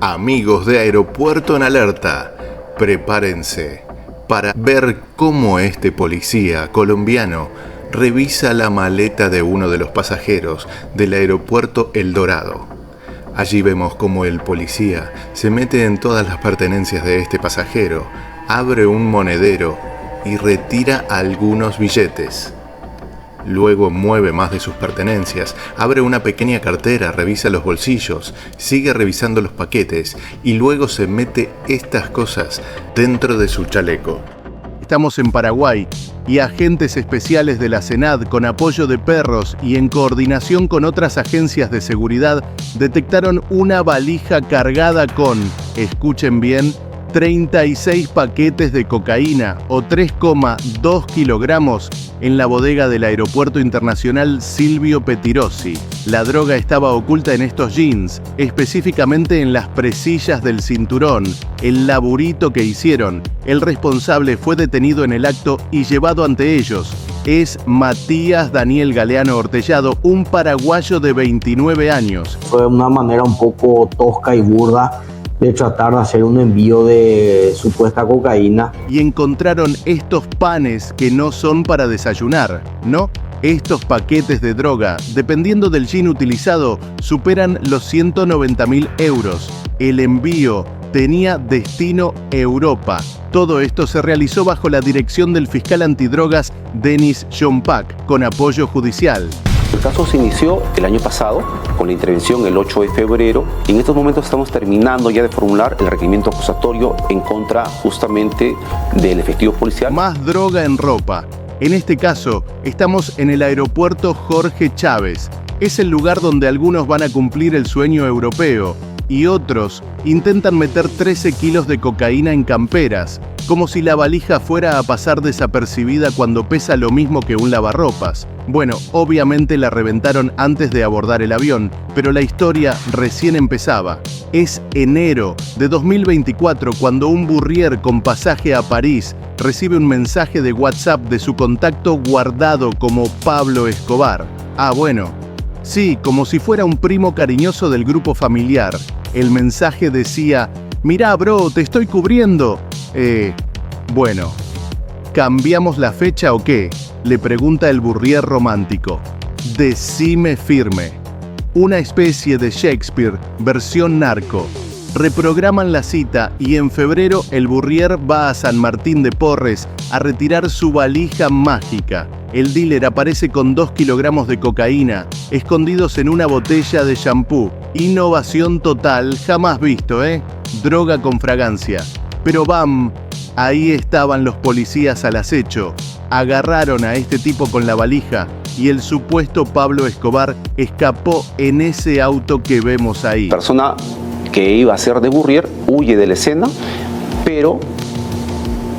Amigos de Aeropuerto en Alerta, prepárense para ver cómo este policía colombiano revisa la maleta de uno de los pasajeros del aeropuerto El Dorado. Allí vemos cómo el policía se mete en todas las pertenencias de este pasajero, abre un monedero y retira algunos billetes. Luego mueve más de sus pertenencias, abre una pequeña cartera, revisa los bolsillos, sigue revisando los paquetes y luego se mete estas cosas dentro de su chaleco. Estamos en Paraguay y agentes especiales de la SENAD, con apoyo de perros y en coordinación con otras agencias de seguridad, detectaron una valija cargada con, escuchen bien, 36 paquetes de cocaína o 3,2 kilogramos en la bodega del Aeropuerto Internacional Silvio Pettirossi. La droga estaba oculta en estos jeans, específicamente en las presillas del cinturón, el laburito que hicieron. El responsable fue detenido en el acto y llevado ante ellos. Es Matías Daniel Galeano Ortellado, un paraguayo de 29 años. Fue una manera un poco tosca y burda de tratar de hacer un envío de supuesta cocaína. Y encontraron estos panes que no son para desayunar, ¿no? Estos paquetes de droga, dependiendo del gin utilizado, superan los 190.000 euros. El envío tenía destino Europa. Todo esto se realizó bajo la dirección del fiscal antidrogas Denis Jompak, con apoyo judicial. El caso se inició el año pasado con la intervención el 8 de febrero y en estos momentos estamos terminando ya de formular el requerimiento acusatorio en contra justamente del efectivo policial. Más droga en ropa. En este caso, estamos en el aeropuerto Jorge Chávez. Es el lugar donde algunos van a cumplir el sueño europeo y otros intentan meter 13 kilos de cocaína en camperas, como si la valija fuera a pasar desapercibida cuando pesa lo mismo que un lavarropas. Bueno, obviamente la reventaron antes de abordar el avión, pero la historia recién empezaba. Es enero de 2024 cuando un burrier con pasaje a París recibe un mensaje de WhatsApp de su contacto guardado como Pablo Escobar. Ah, bueno, sí, como si fuera un primo cariñoso del grupo familiar. El mensaje decía: «Mirá, bro, te estoy cubriendo». Bueno, ¿cambiamos la fecha o qué?, le pregunta el burrier romántico. Decime firme. Una especie de Shakespeare, versión narco. Reprograman la cita y en febrero el burrier va a San Martín de Porres a retirar su valija mágica. El dealer aparece con 2 kilogramos de cocaína, escondidos en una botella de shampoo. Innovación total, jamás visto, Droga con fragancia. Pero ¡bam! Ahí estaban los policías al acecho. Agarraron a este tipo con la valija y el supuesto Pablo Escobar escapó en ese auto que vemos ahí. La persona que iba a ser de burrier huye de la escena, pero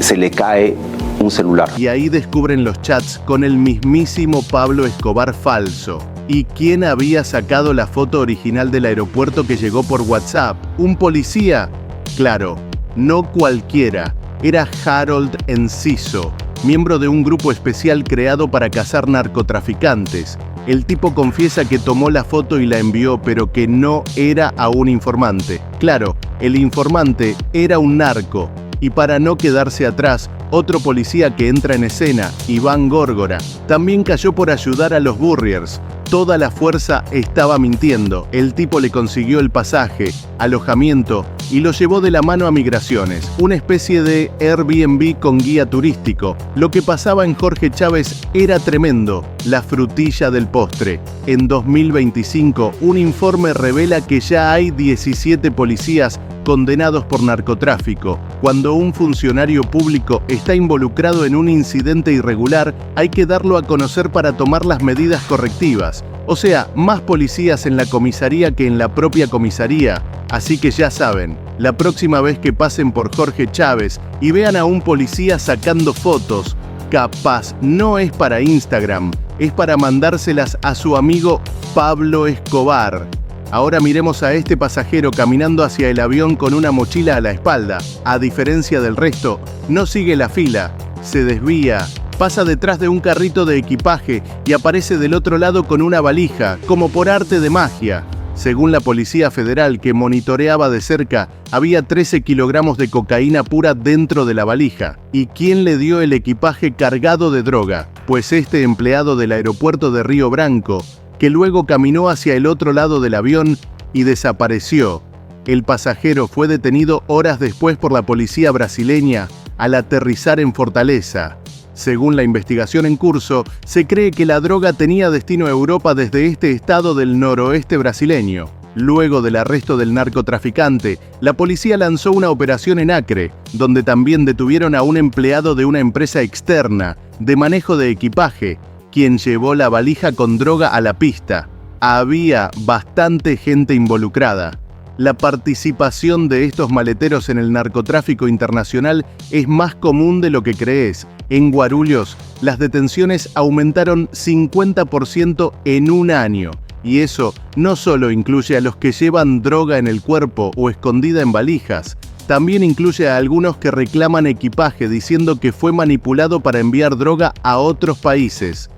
se le cae un celular. Y ahí descubren los chats con el mismísimo Pablo Escobar falso. ¿Y quién había sacado la foto original del aeropuerto que llegó por WhatsApp? ¿Un policía? Claro, no cualquiera. Era Harold Enciso, miembro de un grupo especial creado para cazar narcotraficantes. El tipo confiesa que tomó la foto y la envió, pero que no era a un informante. Claro, el informante era un narco. Y para no quedarse atrás, otro policía que entra en escena, Iván Górgora, también cayó por ayudar a los burriers. Toda la fuerza estaba mintiendo. El tipo le consiguió el pasaje, alojamiento y lo llevó de la mano a Migraciones, una especie de Airbnb con guía turístico. Lo que pasaba en Jorge Chávez era tremendo, la frutilla del postre. En 2025, un informe revela que ya hay 17 policías condenados por narcotráfico. Cuando un funcionario público está involucrado en un incidente irregular, hay que darlo a conocer para tomar las medidas correctivas. O sea, más policías en la comisaría que en la propia comisaría. Así que ya saben, la próxima vez que pasen por Jorge Chávez y vean a un policía sacando fotos, capaz no es para Instagram, es para mandárselas a su amigo Pablo Escobar. Ahora miremos a este pasajero caminando hacia el avión con una mochila a la espalda. A diferencia del resto, no sigue la fila, se desvía, pasa detrás de un carrito de equipaje y aparece del otro lado con una valija, como por arte de magia. Según la Policía Federal, que monitoreaba de cerca, había 13 kilogramos de cocaína pura dentro de la valija. ¿Y quién le dio el equipaje cargado de droga? Pues este empleado del aeropuerto de Río Branco, que luego caminó hacia el otro lado del avión y desapareció. El pasajero fue detenido horas después por la policía brasileña al aterrizar en Fortaleza. Según la investigación en curso, se cree que la droga tenía destino a Europa desde este estado del noroeste brasileño. Luego del arresto del narcotraficante, la policía lanzó una operación en Acre, donde también detuvieron a un empleado de una empresa externa de manejo de equipaje, quien llevó la valija con droga a la pista. Había bastante gente involucrada. La participación de estos maleteros en el narcotráfico internacional es más común de lo que crees. En Guarulhos, las detenciones aumentaron 50% en un año. Y eso no solo incluye a los que llevan droga en el cuerpo o escondida en valijas, también incluye a algunos que reclaman equipaje diciendo que fue manipulado para enviar droga a otros países.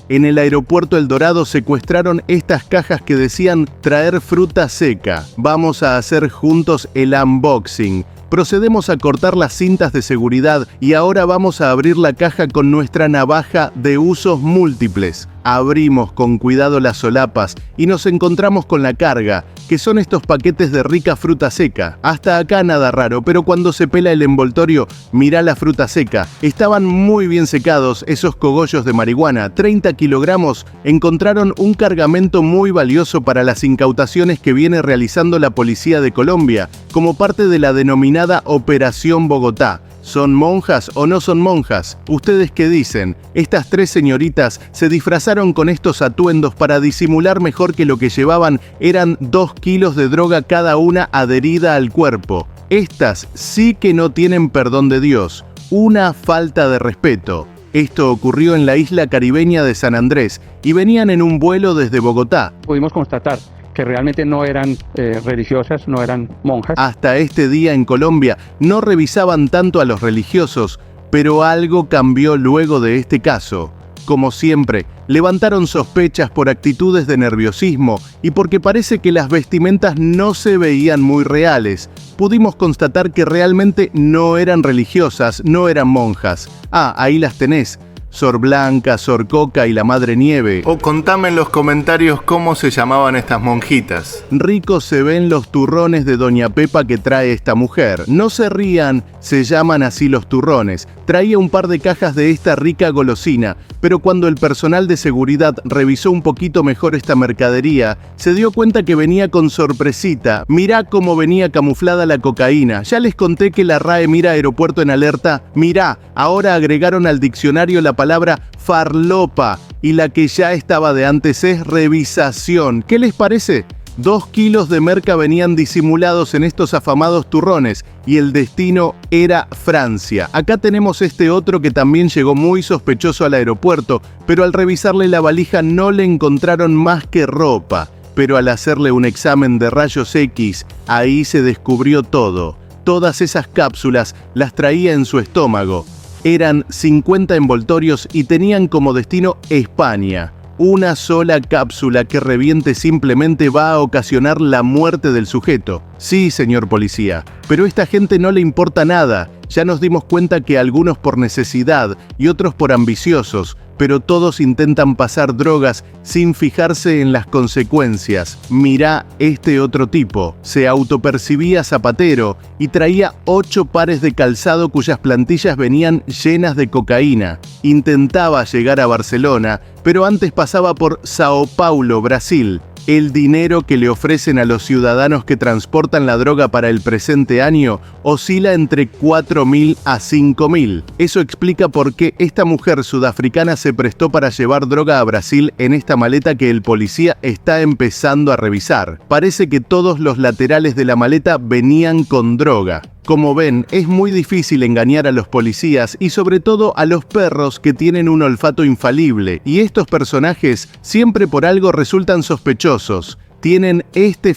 En el aeropuerto El Dorado secuestraron estas cajas que decían traer fruta seca. Vamos a hacer juntos el unboxing. Procedemos a cortar las cintas de seguridad y ahora vamos a abrir la caja con nuestra navaja de usos múltiples. Abrimos con cuidado las solapas y nos encontramos con la carga, que son estos paquetes de rica fruta seca. Hasta acá nada raro, pero cuando se pela el envoltorio, mirá la fruta seca. Estaban muy bien secados esos cogollos de marihuana, 30 kilogramos. Encontraron un cargamento muy valioso para las incautaciones que viene realizando la Policía de Colombia, como parte de la denominada Operación Bogotá. ¿Son monjas o no son monjas? ¿Ustedes qué dicen? Estas tres señoritas se disfrazaron con estos atuendos para disimular mejor que lo que llevaban eran 2 kilos de droga cada una adherida al cuerpo. Estas sí que no tienen perdón de Dios. Una falta de respeto. Esto ocurrió en la isla caribeña de San Andrés y venían en un vuelo desde Bogotá. Pudimos constatar que realmente no eran religiosas, no eran monjas. Hasta este día en Colombia no revisaban tanto a los religiosos, pero algo cambió luego de este caso. Como siempre, levantaron sospechas por actitudes de nerviosismo y porque parece que las vestimentas no se veían muy reales. Pudimos constatar que realmente no eran religiosas, no eran monjas. Ah, ahí las tenés. Sor Blanca, Sor Coca y la Madre Nieve. O contame en los comentarios cómo se llamaban estas monjitas. Ricos se ven los turrones de Doña Pepa que trae esta mujer. No se rían, se llaman así los turrones. Traía un par de cajas de esta rica golosina, pero cuando el personal de seguridad revisó un poquito mejor esta mercadería, se dio cuenta que venía con sorpresita. Mirá cómo venía camuflada la cocaína. Ya les conté que la RAE mira aeropuerto en alerta. Mirá, ahora agregaron al diccionario la palabra farlopa y la que ya estaba de antes es revisación. ¿Qué les parece? 2 kilos de merca venían disimulados en estos afamados turrones y el destino era Francia. Acá tenemos este otro que también llegó muy sospechoso al aeropuerto, pero al revisarle la valija no le encontraron más que ropa. Pero al hacerle un examen de rayos X, ahí se descubrió todo. Todas esas cápsulas las traía en su estómago. Eran 50 envoltorios y tenían como destino España. Una sola cápsula que reviente simplemente va a ocasionar la muerte del sujeto. Sí, señor policía, pero a esta gente no le importa nada. Ya nos dimos cuenta que algunos por necesidad y otros por ambiciosos, pero todos intentan pasar drogas sin fijarse en las consecuencias. Mirá este otro tipo. Se autopercibía zapatero y traía 8 pares de calzado cuyas plantillas venían llenas de cocaína. Intentaba llegar a Barcelona, pero antes pasaba por Sao Paulo, Brasil. El dinero que le ofrecen a los ciudadanos que transportan la droga para el presente año oscila entre 4.000 a 5.000. Eso explica por qué esta mujer sudafricana se prestó para llevar droga a Brasil en esta maleta que el policía está empezando a revisar. Parece que todos los laterales de la maleta venían con droga. Como ven, es muy difícil engañar a los policías y sobre todo a los perros que tienen un olfato infalible, y estos personajes siempre por algo resultan sospechosos. tienen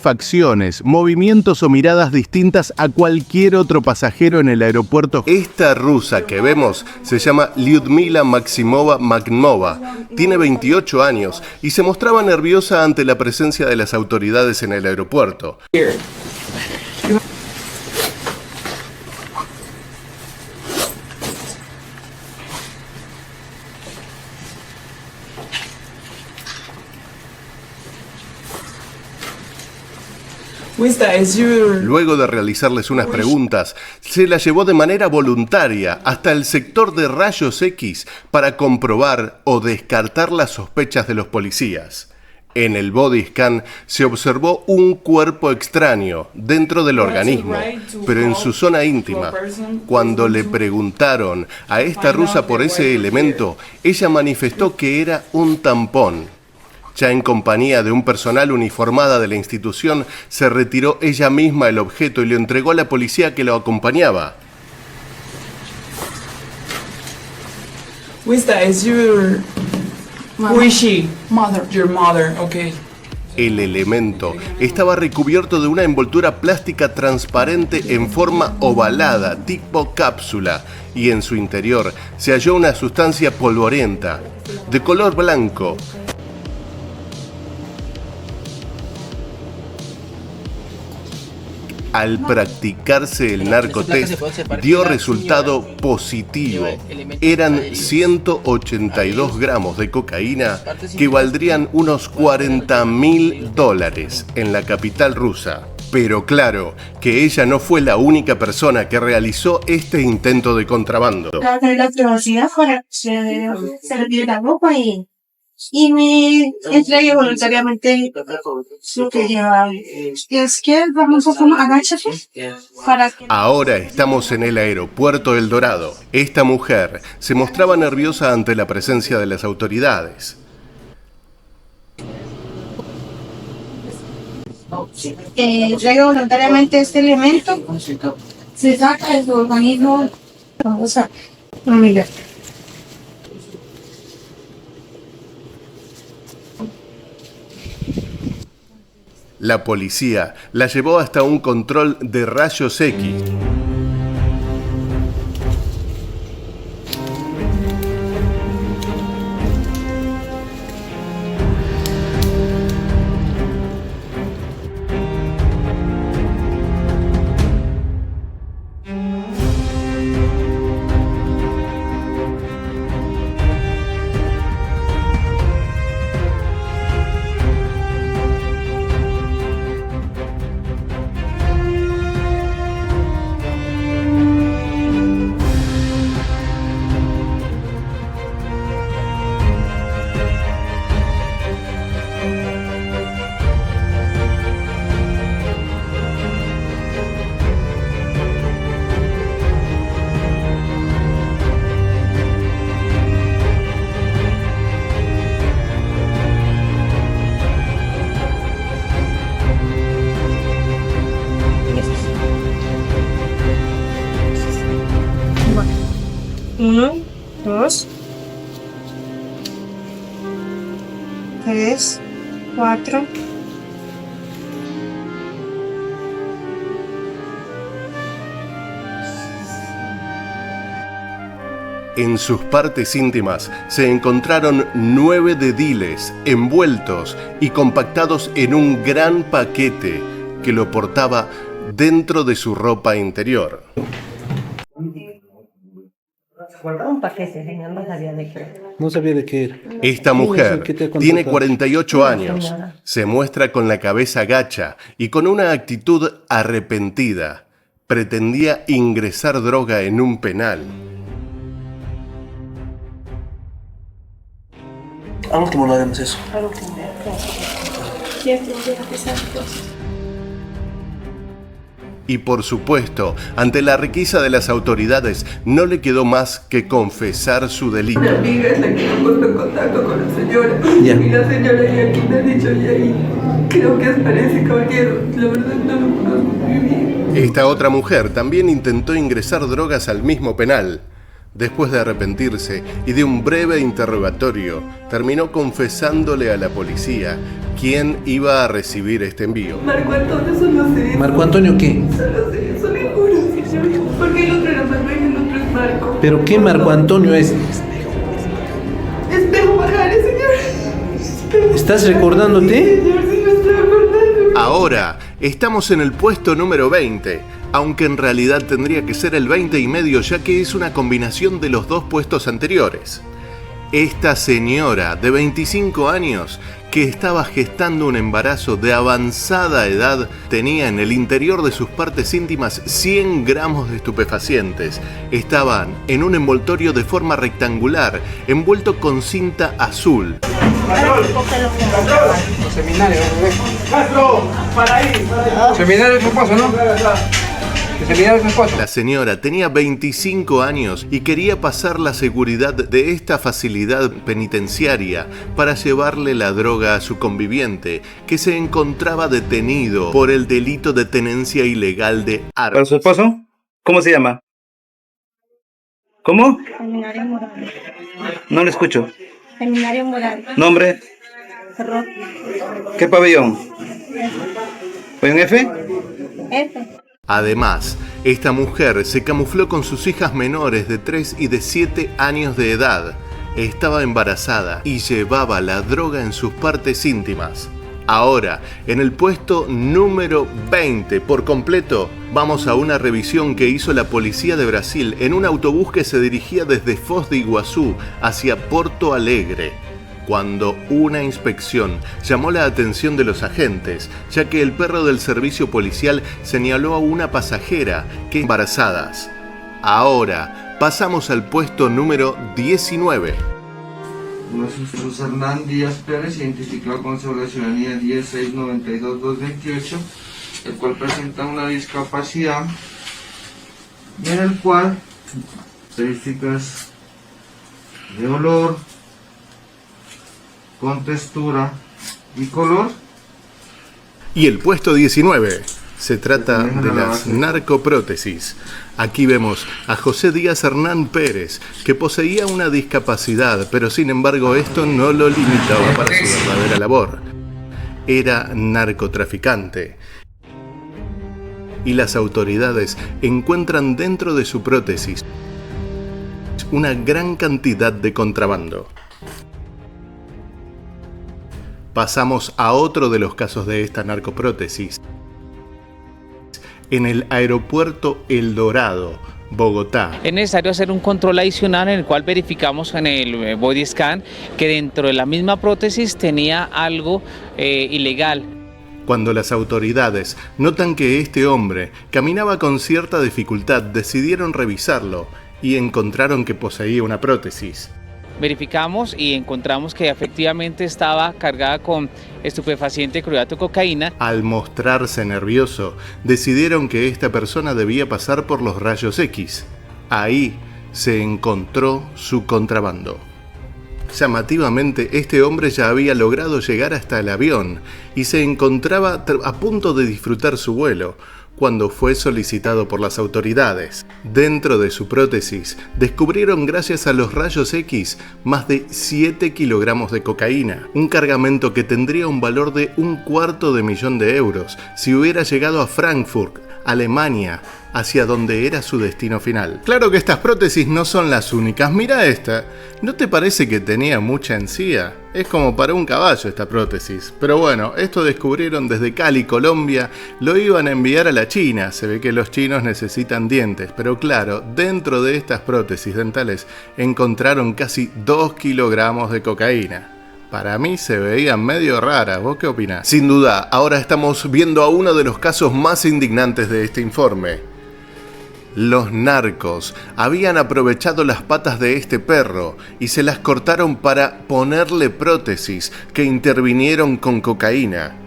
facciones, movimientos o miradas distintas a cualquier otro pasajero en el aeropuerto. Esta rusa que vemos se llama Lyudmila Maximova Magnova. Tiene 28 años y se mostraba nerviosa ante la presencia de las autoridades en el aeropuerto. Luego de realizarles unas preguntas, se la llevó de manera voluntaria hasta el sector de rayos X para comprobar o descartar las sospechas de los policías. En el body scan se observó un cuerpo extraño dentro del organismo, pero en su zona íntima. Cuando le preguntaron a esta rusa por ese elemento, ella manifestó que era un tampón. Ya en compañía de un personal uniformada de la institución, se retiró ella misma el objeto y lo entregó a la policía que lo acompañaba. El elemento estaba recubierto de una envoltura plástica transparente en forma ovalada, tipo cápsula, y en su interior se halló una sustancia polvorienta, de color blanco. Al practicarse el narcotest, dio resultado positivo. Eran 182 gramos de cocaína que valdrían unos $40.000 en la capital rusa. Pero claro, que ella no fue la única persona que realizó este intento de contrabando. La privacidad para que se retire la ropa y me entregué voluntariamente lo que llevaba. Es que vamos a agáchate para que... Ahora estamos en el aeropuerto El Dorado. Esta mujer se mostraba nerviosa ante la presencia de las autoridades. Entregué voluntariamente este elemento, se saca de su organismo. Vamos a mirar. La policía la llevó hasta un control de rayos X. Uno, dos, tres, cuatro. En sus partes íntimas se encontraron 9 dediles envueltos y compactados en un gran paquete que lo portaba dentro de su ropa interior. Un paquete, señor, no sabía de qué. No sabía de qué era. Esta mujer tiene 48 años, se muestra con la cabeza gacha y con una actitud arrepentida. Pretendía ingresar droga en un penal. Al último no haremos eso. Y por supuesto, ante la requisa de las autoridades, no le quedó más que confesar su delito. Mi amiga es la que me puso en contacto con la señora. Yeah. Y la señora ya aquí me ha dicho, y creo que parece caballero. La verdad no lo conozco muy bien. Esta otra mujer también intentó ingresar drogas al mismo penal. Después de arrepentirse y de un breve interrogatorio, terminó confesándole a la policía quién iba a recibir este envío. Marco Antonio, solo sé. ¿Marco Antonio qué? Solo sé, eso le juro, señor. Porque el otro era Manuel y el otro es Marco. ¿Pero qué Marco Antonio es? Espejo Bajares, señor. ¿Estás recordándote? Señor, sí me estoy acordando. Ahora estamos en el puesto número 20, aunque en realidad tendría que ser el 20 y medio, ya que es una combinación de los dos puestos anteriores. Esta señora de 25 años que estaba gestando un embarazo de avanzada edad tenía en el interior de sus partes íntimas 100 gramos de estupefacientes. Estaban en un envoltorio de forma rectangular, envuelto con cinta azul. La señora tenía 25 años y quería pasar la seguridad de esta facilidad penitenciaria para llevarle la droga a su conviviente, que se encontraba detenido por el delito de tenencia ilegal de armas. ¿Para su esposo? ¿Cómo se llama? ¿Cómo? Seminario Morales. No le escucho. Seminario Morales. ¿Nombre? Cerró. ¿Qué pabellón? ¿Pabellón F? F. Además, esta mujer se camufló con sus hijas menores de 3 y de 7 años de edad. Estaba embarazada y llevaba la droga en sus partes íntimas. Ahora, en el puesto número 20 por completo, vamos a una revisión que hizo la policía de Brasil en un autobús que se dirigía desde Foz de Iguazú hacia Porto Alegre, cuando una inspección llamó la atención de los agentes, ya que el perro del servicio policial señaló a una pasajera que embarazadas. Ahora pasamos al puesto número 19. Jesús Hernán Díaz Pérez, identificado con la ciudadanía 1692228, el cual presenta una discapacidad, en el cual características de olor, con textura y color. Y el puesto 19 se trata de las narcoprótesis. Aquí vemos a José Díaz Hernán Pérez, que poseía una discapacidad, pero sin embargo esto no lo limitaba para su verdadera labor. Era narcotraficante. Y las autoridades encuentran dentro de su prótesis una gran cantidad de contrabando. Pasamos a otro de los casos de esta narcoprótesis. En el aeropuerto El Dorado, Bogotá. Es necesario hacer un control adicional en el cual verificamos en el body scan que dentro de la misma prótesis tenía algo ilegal. Cuando las autoridades notan que este hombre caminaba con cierta dificultad, decidieron revisarlo y encontraron que poseía una prótesis. Verificamos y encontramos que efectivamente estaba cargada con estupefaciente, clorhidrato de cocaína. Al mostrarse nervioso, decidieron que esta persona debía pasar por los rayos X. Ahí se encontró su contrabando. Llamativamente, este hombre ya había logrado llegar hasta el avión y se encontraba a punto de disfrutar su vuelo, cuando fue solicitado por las autoridades. Dentro de su prótesis descubrieron, gracias a los rayos X, más de 7 kilogramos de cocaína, un cargamento que tendría un valor de $250.000 de euros si hubiera llegado a Frankfurt, Alemania, hacia donde era su destino final. Claro que estas prótesis no son las únicas. Mira esta, ¿no te parece que tenía mucha encía? Es como para un caballo esta prótesis. Pero bueno, esto descubrieron desde Cali, Colombia. Lo iban a enviar a la China. Se ve que los chinos necesitan dientes. Pero claro, dentro de estas prótesis dentales encontraron casi 2 kilogramos de cocaína. Para mí se veían medio raras. ¿Vos qué opinás? Sin duda, ahora estamos viendo a uno de los casos más indignantes de este informe. Los narcos habían aprovechado las patas de este perro y se las cortaron para ponerle prótesis que intervinieron con cocaína.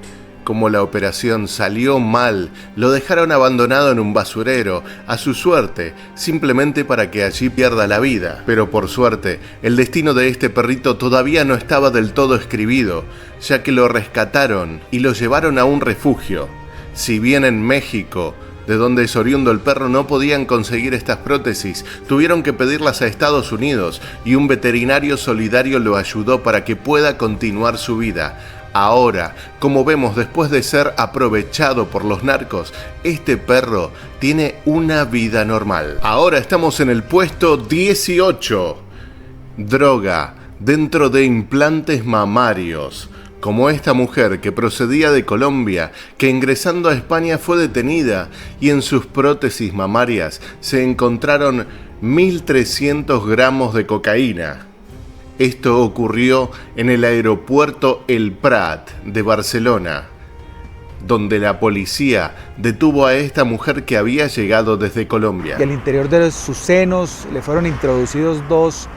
Como la operación salió mal, lo dejaron abandonado en un basurero, a su suerte, simplemente para que allí pierda la vida. Pero por suerte, el destino de este perrito todavía no estaba del todo escribido, ya que lo rescataron y lo llevaron a un refugio. Si bien en México de donde es oriundo el perro, no podían conseguir estas prótesis. Tuvieron que pedirlas a Estados Unidos y un veterinario solidario lo ayudó para que pueda continuar su vida. Ahora, como vemos, después de ser aprovechado por los narcos, este perro tiene una vida normal. Ahora estamos en el puesto 18. Droga dentro de implantes mamarios. Como esta mujer que procedía de Colombia, que ingresando a España fue detenida y en sus prótesis mamarias se encontraron 1.300 gramos de cocaína. Esto ocurrió en el aeropuerto El Prat de Barcelona, donde la policía detuvo a esta mujer que había llegado desde Colombia. Y al interior de sus senos le fueron introducidos 2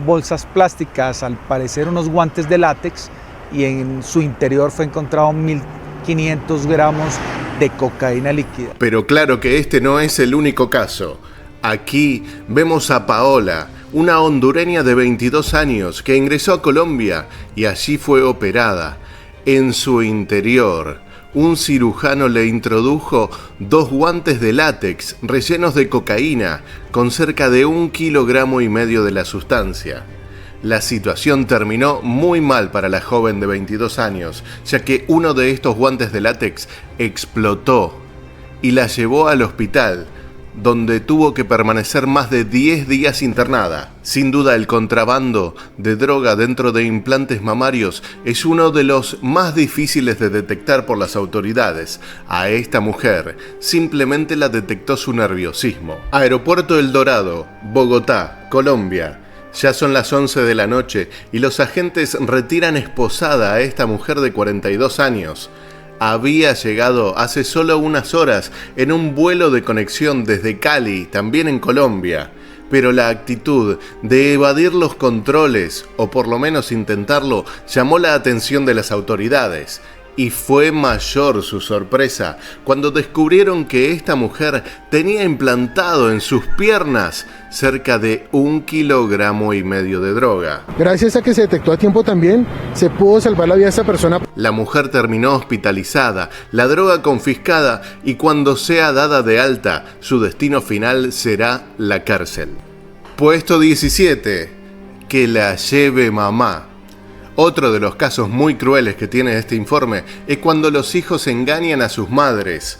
bolsas plásticas, al parecer unos guantes de látex, y en su interior fue encontrado 1.500 gramos de cocaína líquida. Pero claro que este no es el único caso. Aquí vemos a Paola, una hondureña de 22 años que ingresó a Colombia y allí fue operada. En su interior, un cirujano le introdujo 2 guantes de látex rellenos de cocaína con cerca de 1,5 kilogramos de la sustancia. La situación terminó muy mal para la joven de 22 años, ya que uno de estos guantes de látex explotó y la llevó al hospital, donde tuvo que permanecer más de 10 días internada. Sin duda, el contrabando de droga dentro de implantes mamarios es uno de los más difíciles de detectar por las autoridades. A esta mujer simplemente la detectó su nerviosismo. Aeropuerto El Dorado, Bogotá, Colombia. Ya son las 11 de la noche y los agentes retiran esposada a esta mujer de 42 años. Había llegado hace solo unas horas en un vuelo de conexión desde Cali, también en Colombia. Pero la actitud de evadir los controles, o por lo menos intentarlo, llamó la atención de las autoridades. Y fue mayor su sorpresa cuando descubrieron que esta mujer tenía implantado en sus piernas cerca de 1,5 kilogramos de droga. Gracias a que se detectó a tiempo también, se pudo salvar la vida de esta persona. La mujer terminó hospitalizada, la droga confiscada y cuando sea dada de alta, su destino final será la cárcel. Puesto 17. Que la lleve mamá. Otro de los casos muy crueles que tiene este informe es cuando los hijos engañan a sus madres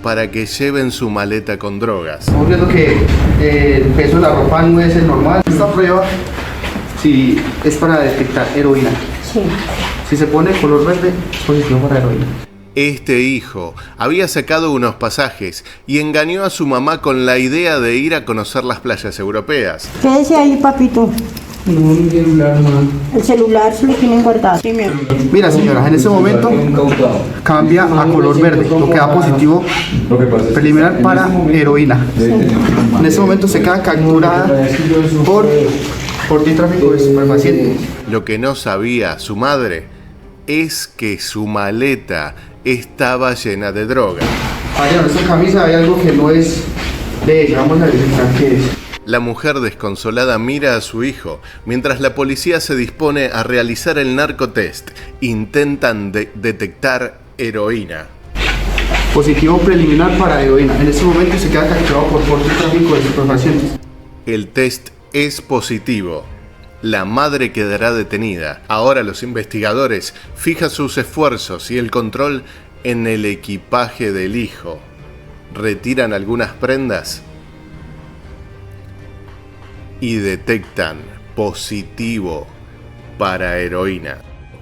para que lleven su maleta con drogas. Estamos viendo que el peso de la ropa no es el normal. Esta prueba sí, es para detectar heroína. Sí. Si se pone color verde, es positivo para heroína. Este hijo había sacado unos pasajes y engañó a su mamá con la idea de ir a conocer las playas europeas. Quédese ahí, papito. No, mi celular, no. El celular se lo tienen guardado. Sí, mira, señora, en ese momento cambia a color verde, lo que da positivo preliminar para heroína. Sí. En ese momento se queda capturada por tráfico de estupefacientes. Lo que no sabía su madre es que su maleta estaba llena de droga. Allá en esta camisa hay algo que no es de ella, vamos a verificar qué es. La mujer desconsolada mira a su hijo mientras la policía se dispone a realizar el narcotest. Intentan detectar heroína. Positivo preliminar para heroína. En este momento se queda capturado por tráfico de estupefacientes. El test es positivo. La madre quedará detenida. Ahora los investigadores fijan sus esfuerzos y el control en el equipaje del hijo. Retiran algunas prendas y detectan positivo para heroína.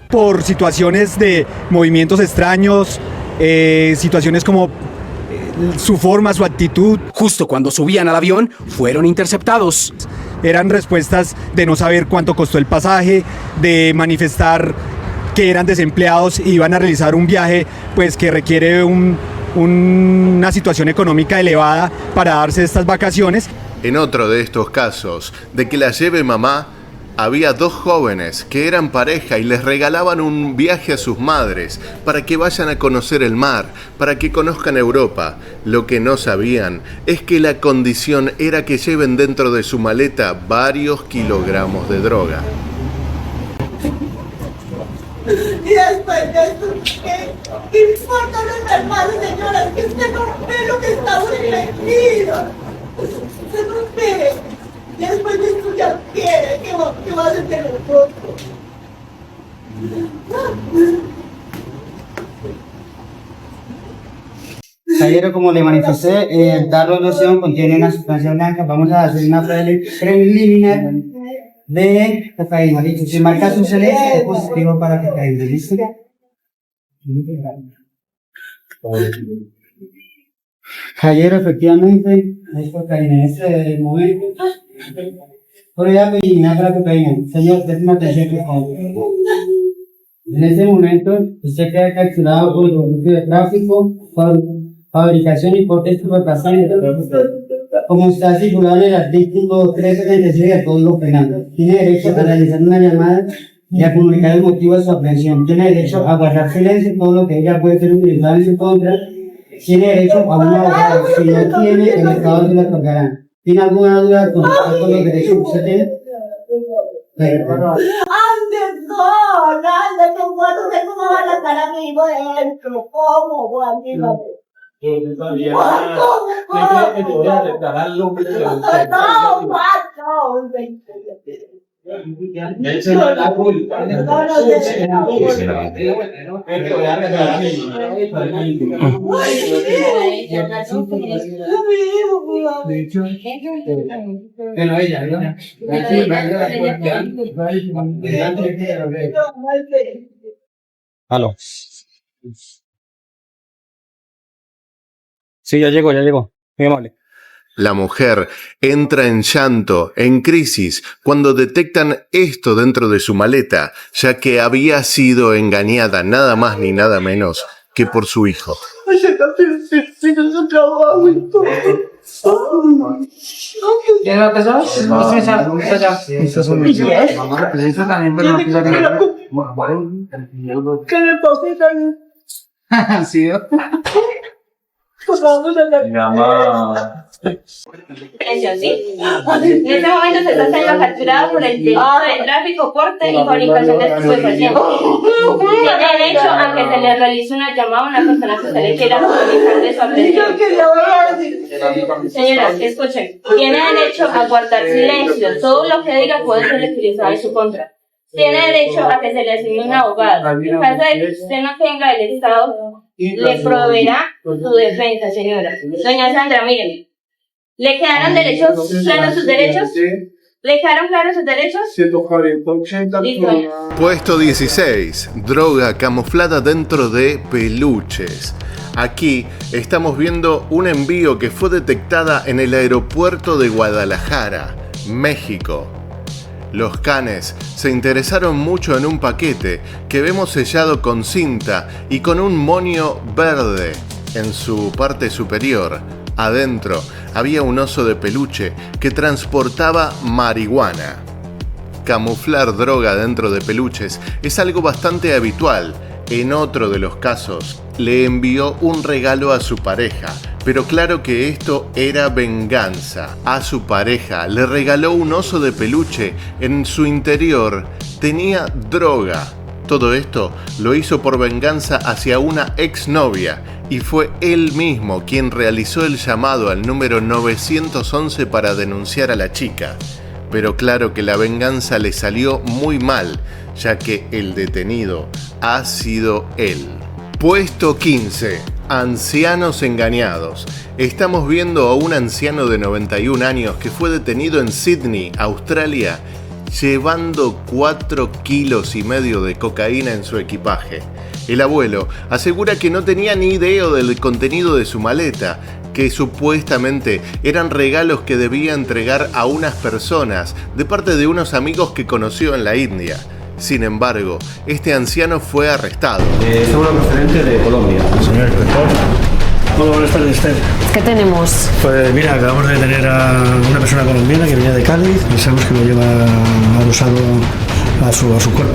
Por situaciones de movimientos extraños, situaciones como su forma, su actitud. Justo cuando subían al avión, fueron interceptados. Eran respuestas de no saber cuánto costó el pasaje, de manifestar que eran desempleados y iban a realizar un viaje pues que requiere una situación económica elevada para darse estas vacaciones. En otro de estos casos, de que la lleve mamá, había 2 jóvenes que eran pareja y les regalaban un viaje a sus madres para que vayan a conocer el mar, para que conozcan Europa. Lo que no sabían es que la condición era que lleven dentro de su maleta varios kilogramos de droga. después de esto, ¿qué importa los hermanos, señora? Que usted no ve lo que estamos metidos. Usted no ve. Y después de esto ya quiere, ¿qué va a hacer de nosotros? Caballero, como le manifesté, el tarro de loción contiene una sustancia blanca. Vamos a hacer una prueba preliminar de cocaína. ¿Listo? Si marca su celeste, es positivo para cocaína. ¿Listo? Caballero, efectivamente, hay cocaína en este momento. Prueba preliminar para cocaína. Señor, déjeme atención, por favor. En este momento, usted queda capturado por el delito de tráfico, por fabricación y porte de estupefacientes, como está estipulado en el artículo 376 del Código Penal. Tiene derecho a realizar una llamada y a comunicar el motivo de su aprehensión. Tiene derecho a guardar silencio en todo lo que ella puede ser utilizado en su contra. Tiene derecho a un abogado. Si no tiene, el Estado se lo otorgará. ¿Tiene alguna duda con respecto a los derechos que usted tiene? ¡Ande, no! ¡Ande, que cuatro que cómo van a estar aquí dentro! ¿Cómo, Juan? Dígame. Aló. Sí, ya llegó. Muy amable. La mujer entra en llanto, en crisis, cuando detectan esto dentro de su maleta, ya que había sido engañada nada más ni nada menos que por su hijo. ¿Qué lo que sos? ¿Qué le pasa? Sí. Eso sí. En este momento se está siendo capturado por el delito de tráfico, porte y fabricación de estupefacientes. Tiene derecho a que se le realice una llamada a una persona que se le quiera comunicar de su aprehensión. Señora, escuchen. Tiene derecho a guardar silencio. Todo lo que diga puede ser utilizado en su contra. Tiene derecho a que se le asigne un abogado. En caso de que usted no tenga, el Estado le proveerá su defensa, señora. Doña Sandra, miren. ¿Le quedaron derechos claros sus derechos? ¿Le quedaron claros sus derechos? 140, Listo. Puesto 16. Droga camuflada dentro de peluches. Aquí estamos viendo un envío que fue detectada en el aeropuerto de Guadalajara, México. Los canes se interesaron mucho en un paquete que vemos sellado con cinta y con un moño verde en su parte superior. Adentro había un oso de peluche que transportaba marihuana. Camuflar droga dentro de peluches es algo bastante habitual. En otro de los casos, le envió un regalo a su pareja, pero claro que esto era venganza. A su pareja le regaló un oso de peluche. En su interior tenía droga. Todo esto lo hizo por venganza hacia una exnovia y fue él mismo quien realizó el llamado al número 911 para denunciar a la chica. Pero claro que la venganza le salió muy mal, ya que el detenido ha sido él. Puesto 15. Ancianos engañados. Estamos viendo a un anciano de 91 años que fue detenido en Sydney, Australia, llevando 4,5 kilos de cocaína en su equipaje. El abuelo asegura que no tenía ni idea del contenido de su maleta, que supuestamente eran regalos que debía entregar a unas personas de parte de unos amigos que conoció en la India. Sin embargo, este anciano fue arrestado. Somos procedente de Colombia. Señor inspector. Hola, buenas tardes, usted. ¿Qué tenemos? Pues mira, acabamos de detener a una persona colombiana que venía de Cádiz. Pensamos que lo lleva adosado a su cuerpo.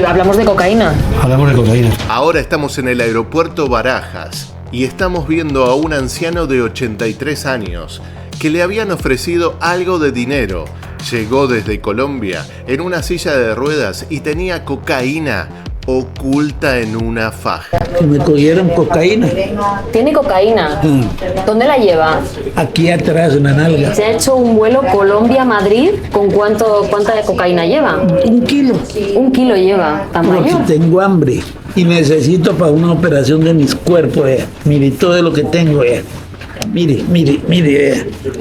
Hablamos de cocaína. Hablamos de cocaína. Ahora estamos en el aeropuerto Barajas y estamos viendo a un anciano de 83 años que le habían ofrecido algo de dinero. Llegó desde Colombia en una silla de ruedas y tenía cocaína oculta en una faja. Que me cogieron cocaína. ¿Tiene cocaína? ¿Dónde la lleva? Aquí atrás, en la nalga. Se ha hecho un vuelo Colombia-Madrid. ¿Con cuánta de cocaína lleva? 1 kilo. 1 kilo lleva. ¿Tamaño? Porque tengo hambre y necesito para una operación de mis cuerpos. Mire todo lo que tengo. Mire.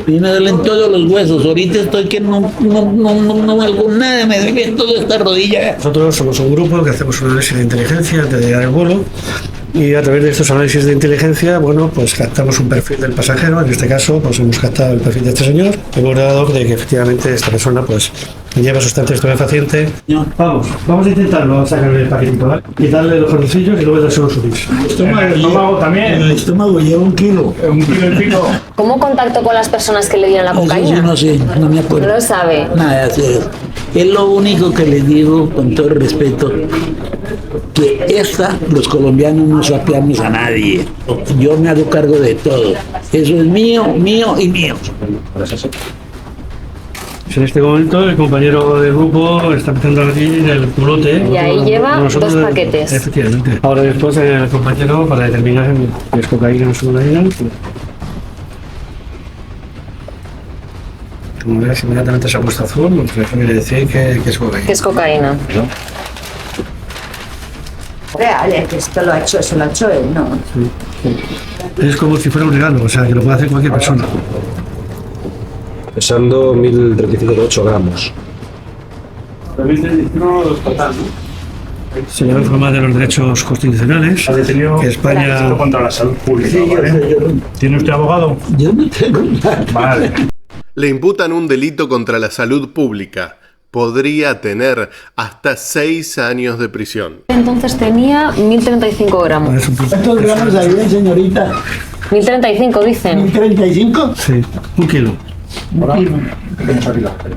Y me duelen todos los huesos. Ahorita estoy que no valgo nada. Me duele toda esta rodilla. Nosotros somos un grupo que hacemos un análisis de inteligencia antes de llegar al vuelo. Y a través de estos análisis de inteligencia, bueno, pues captamos un perfil del pasajero. En este caso, pues hemos captado el perfil de este señor. Hemos dado de que efectivamente esta persona, pues, lleva sustancias estupefacientes. Vamos a intentarlo, sacarle el paquetito, ¿vale? Quitarle los cordoncillos y luego dárselo subir. El estómago también. El estómago lleva 1 kilo. 1 kilo y pico. ¿Cómo contactó con las personas que le dieron la cocaína? Eso no sé, no me acuerdo. No lo sabe. Nada, es lo único que les digo con todo el respeto, que los colombianos no sapeamos a nadie. Yo me hago cargo de todo. Eso es mío y mío. En este momento el compañero del grupo está empezando a abrir el culote. Y ahí lleva 2 paquetes. Efectivamente. Ahora después el compañero, para determinar si es cocaína o no es cocaína, como ves, inmediatamente se ha puesto azul, lo que quiere decir que es cocaína. Que es cocaína. ¿No? Real, que esto lo ha hecho él, ¿no? Sí. Es como si fuera un regalo, o sea, que lo puede hacer cualquier persona. Pesando 1035,8 gramos. Se llama forma de los derechos constitucionales, que España contra la salud pública. Sí, ¿vale? ¿Tiene usted abogado? Yo no tengo nada. Vale. Le imputan un delito contra la salud pública. Podría tener hasta 6 años de prisión. Entonces tenía 1035 gramos. ¿Cuántos gramos había, señorita? 1035 dicen. ¿1035? Sí, 1 kilo.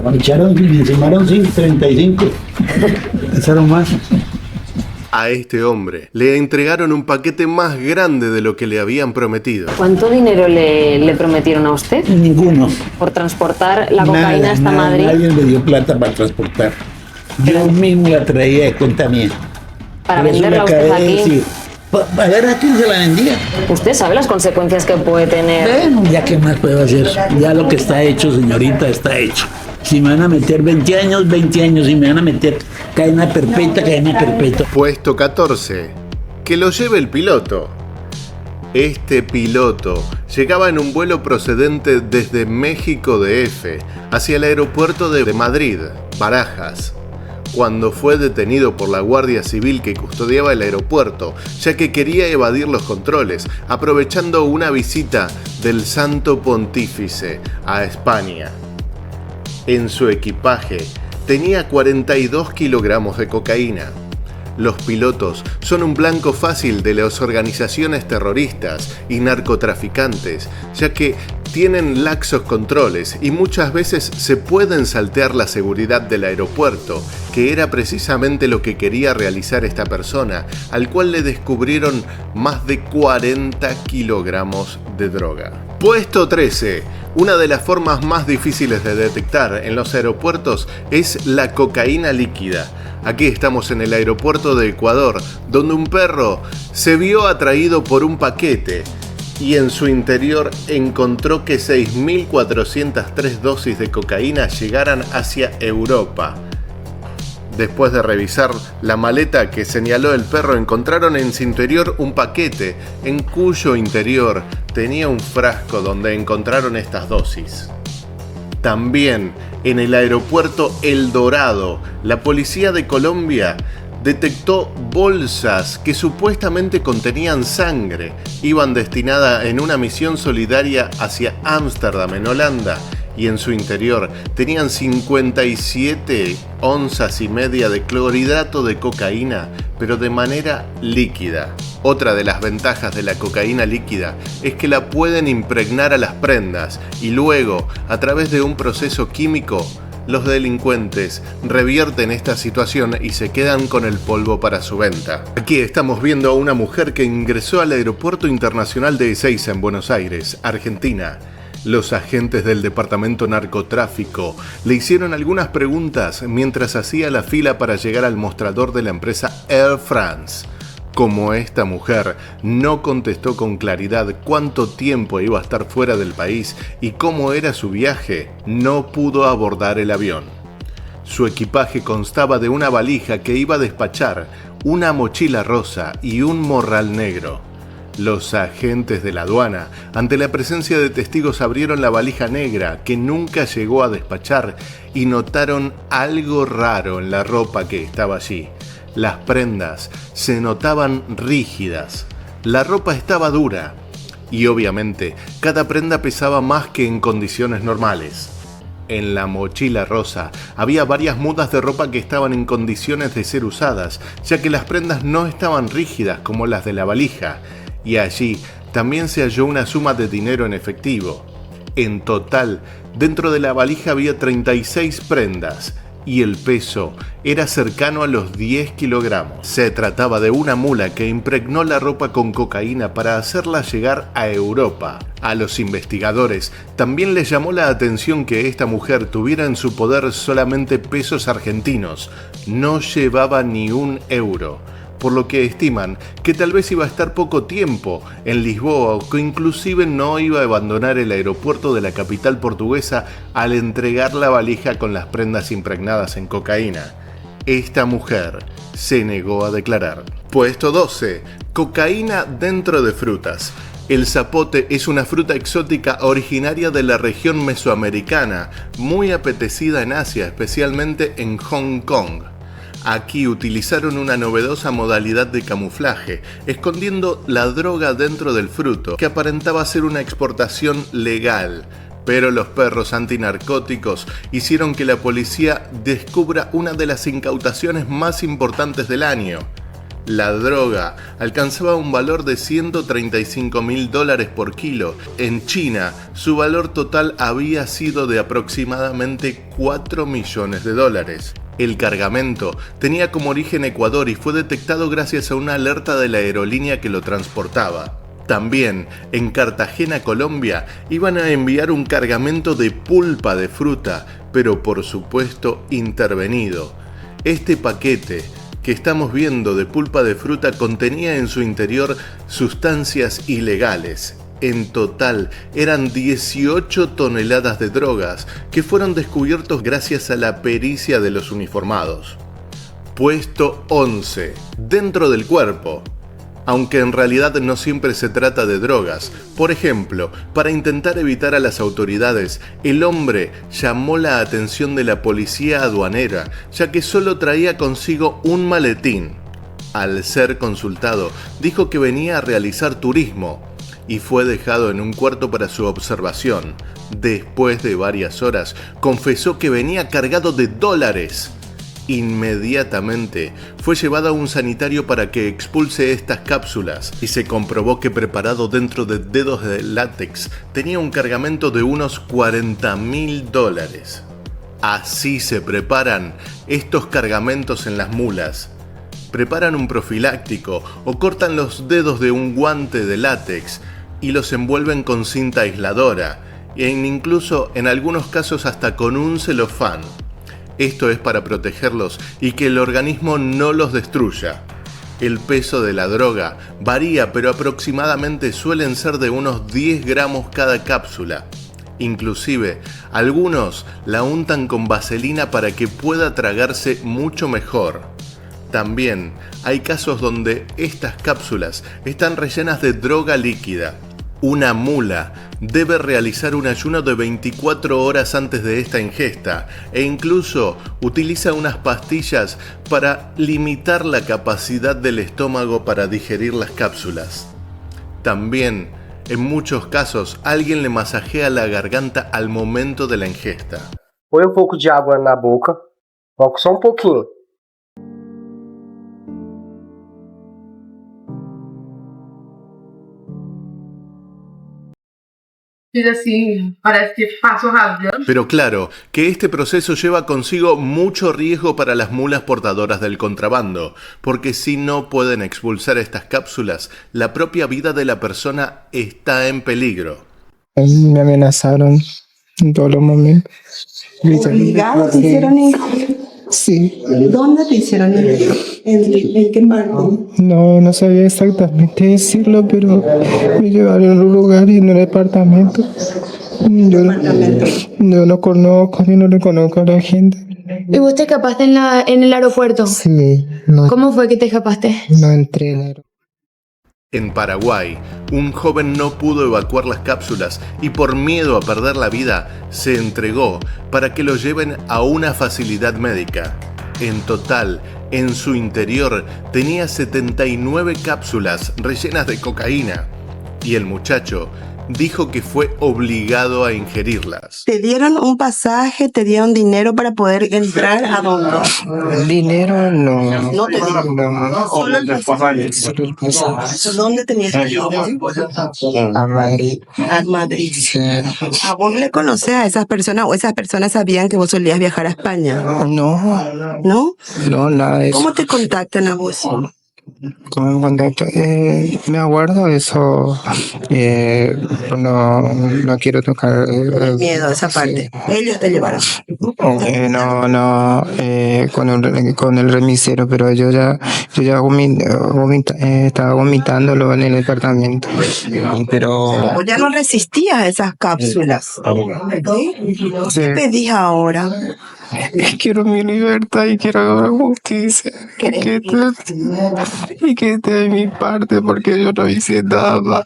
Me echaron 35. ¿Echaron más? A este hombre le entregaron un paquete más grande de lo que le habían prometido. ¿Cuánto dinero le prometieron a usted? Ninguno. Por transportar la cocaína hasta Madrid. Nadie me dio plata para transportar. Yo mismo la traía de cuenta mía. Para Por eso venderla le acabé usted de aquí. decir. A ver a quién se la vendía. ¿Usted sabe las consecuencias que puede tener? Bueno, ya qué más puedo hacer. Ya lo que está hecho, señorita, está hecho. Si me van a meter 20 años, 20 años. Si me van a meter cadena perpetua, cadena perpetua. Puesto 14. Que lo lleve el piloto. Este piloto llegaba en un vuelo procedente desde México DF hacia el aeropuerto de Madrid, Barajas, cuando fue detenido por la Guardia Civil que custodiaba el aeropuerto, ya que quería evadir los controles, aprovechando una visita del Santo Pontífice a España. En su equipaje tenía 42 kilogramos de cocaína. Los pilotos son un blanco fácil de las organizaciones terroristas y narcotraficantes, ya que tienen laxos controles y muchas veces se pueden saltear la seguridad del aeropuerto, que era precisamente lo que quería realizar esta persona, al cual le descubrieron más de 40 kilogramos de droga. Puesto 13. Una de las formas más difíciles de detectar en los aeropuertos es la cocaína líquida. Aquí estamos en el aeropuerto de Ecuador, donde un perro se vio atraído por un paquete y en su interior encontró que 6.403 dosis de cocaína llegaran hacia Europa. Después de revisar la maleta que señaló el perro, encontraron en su interior un paquete en cuyo interior tenía un frasco donde encontraron estas dosis. También en el aeropuerto El Dorado, la policía de Colombia detectó bolsas que supuestamente contenían sangre. Iban destinadas en una misión solidaria hacia Ámsterdam, en Holanda, y en su interior tenían 57 onzas y media de clorhidrato de cocaína, pero de manera líquida. Otra de las ventajas de la cocaína líquida es que la pueden impregnar a las prendas y luego, a través de un proceso químico, los delincuentes revierten esta situación y se quedan con el polvo para su venta. Aquí estamos viendo a una mujer que ingresó al Aeropuerto Internacional de Ezeiza en Buenos Aires, Argentina. Los agentes del departamento narcotráfico le hicieron algunas preguntas mientras hacía la fila para llegar al mostrador de la empresa Air France. Como esta mujer no contestó con claridad cuánto tiempo iba a estar fuera del país y cómo era su viaje, no pudo abordar el avión. Su equipaje constaba de una valija que iba a despachar, una mochila rosa y un morral negro. Los agentes de la aduana, ante la presencia de testigos, abrieron la valija negra que nunca llegó a despachar y notaron algo raro en la ropa que estaba allí. Las prendas se notaban rígidas, la ropa estaba dura y obviamente cada prenda pesaba más que en condiciones normales. En la mochila rosa había varias mudas de ropa que estaban en condiciones de ser usadas, ya que las prendas no estaban rígidas como las de la valija, y allí también se halló una suma de dinero en efectivo. En total, dentro de la valija había 36 prendas, y el peso era cercano a los 10 kilogramos. Se trataba de una mula que impregnó la ropa con cocaína para hacerla llegar a Europa. A los investigadores también les llamó la atención que esta mujer tuviera en su poder solamente pesos argentinos. No llevaba ni un euro, por lo que estiman que tal vez iba a estar poco tiempo en Lisboa o que inclusive no iba a abandonar el aeropuerto de la capital portuguesa al entregar la valija con las prendas impregnadas en cocaína. Esta mujer se negó a declarar. Puesto 12. Cocaína dentro de frutas. El zapote es una fruta exótica originaria de la región mesoamericana, muy apetecida en Asia, especialmente en Hong Kong. Aquí utilizaron una novedosa modalidad de camuflaje, escondiendo la droga dentro del fruto, que aparentaba ser una exportación legal. Pero los perros antinarcóticos hicieron que la policía descubra una de las incautaciones más importantes del año. La droga alcanzaba un valor de $135.000 por kilo. En China, su valor total había sido de aproximadamente $4 millones. El cargamento tenía como origen Ecuador y fue detectado gracias a una alerta de la aerolínea que lo transportaba. También, en Cartagena, Colombia, iban a enviar un cargamento de pulpa de fruta, pero por supuesto intervenido. Este paquete que estamos viendo de pulpa de fruta contenía en su interior sustancias ilegales. En total eran 18 toneladas de drogas que fueron descubiertos gracias a la pericia de los uniformados. Puesto 11. Dentro del cuerpo. Aunque en realidad no siempre se trata de drogas. Por ejemplo, para intentar evitar a las autoridades, el hombre llamó la atención de la policía aduanera, ya que solo traía consigo un maletín. Al ser consultado, dijo que venía a realizar turismo y fue dejado en un cuarto para su observación. Después de varias horas, confesó que venía cargado de dólares. Inmediatamente fue llevado a un sanitario para que expulse estas cápsulas y se comprobó que preparado dentro de dedos de látex tenía un cargamento de unos $40.000. Así se preparan estos cargamentos en las mulas. Preparan un profiláctico o cortan los dedos de un guante de látex y los envuelven con cinta aisladora e incluso en algunos casos hasta con un celofán. Esto es para protegerlos y que el organismo no los destruya. El peso de la droga varía, pero aproximadamente suelen ser de unos 10 gramos cada cápsula. Inclusive, algunos la untan con vaselina para que pueda tragarse mucho mejor. También hay casos donde estas cápsulas están rellenas de droga líquida. Una mula debe realizar un ayuno de 24 horas antes de esta ingesta e incluso utiliza unas pastillas para limitar la capacidad del estómago para digerir las cápsulas. También, en muchos casos, alguien le masajea la garganta al momento de la ingesta. Põe poco de agua na boca, só pouquinho. Pero claro, que este proceso lleva consigo mucho riesgo para las mulas portadoras del contrabando, porque si no pueden expulsar estas cápsulas, la propia vida de la persona está en peligro. Me amenazaron en todos los momentos. ¿Obligado te hicieron eso? Sí. ¿Dónde te hicieron eso? ¿En qué parte? No sabía exactamente decirlo, pero me llevaron a un lugar y en un departamento. Yo no conozco ni no le conozco a la gente. ¿Y vos te escapaste en el aeropuerto? Sí. ¿Cómo fue que te escapaste? No entré en el... En Paraguay, un joven no pudo evacuar las cápsulas y por miedo a perder la vida, se entregó para que lo lleven a una facilidad médica. En total, en su interior tenía 79 cápsulas rellenas de cocaína y el muchacho dijo que fue obligado a ingerirlas. ¿Te dieron un pasaje, te dieron dinero para poder entrar a dónde? Dinero no. No te dieron. No. Solo el pasaje. ¿Dónde tenías que ir? A Madrid. A Madrid. Sí. ¿A vos le conocés a esas personas o esas personas sabían que vos solías viajar a España? No. ¿No? No, nada de eso. ¿Cómo te contactan a vos? ¿Cómo me contacto? Me acuerdo eso. No quiero tocar. Miedo, esa parte. Ellos te llevaron. Con el remisero, pero yo ya estaba vomitándolo en el departamento. Pero. Vos ya no resistías a esas cápsulas. Sí. ¿Qué pedís ahora? Quiero mi libertad y quiero justicia. Y que esté de mi parte porque yo no hice nada.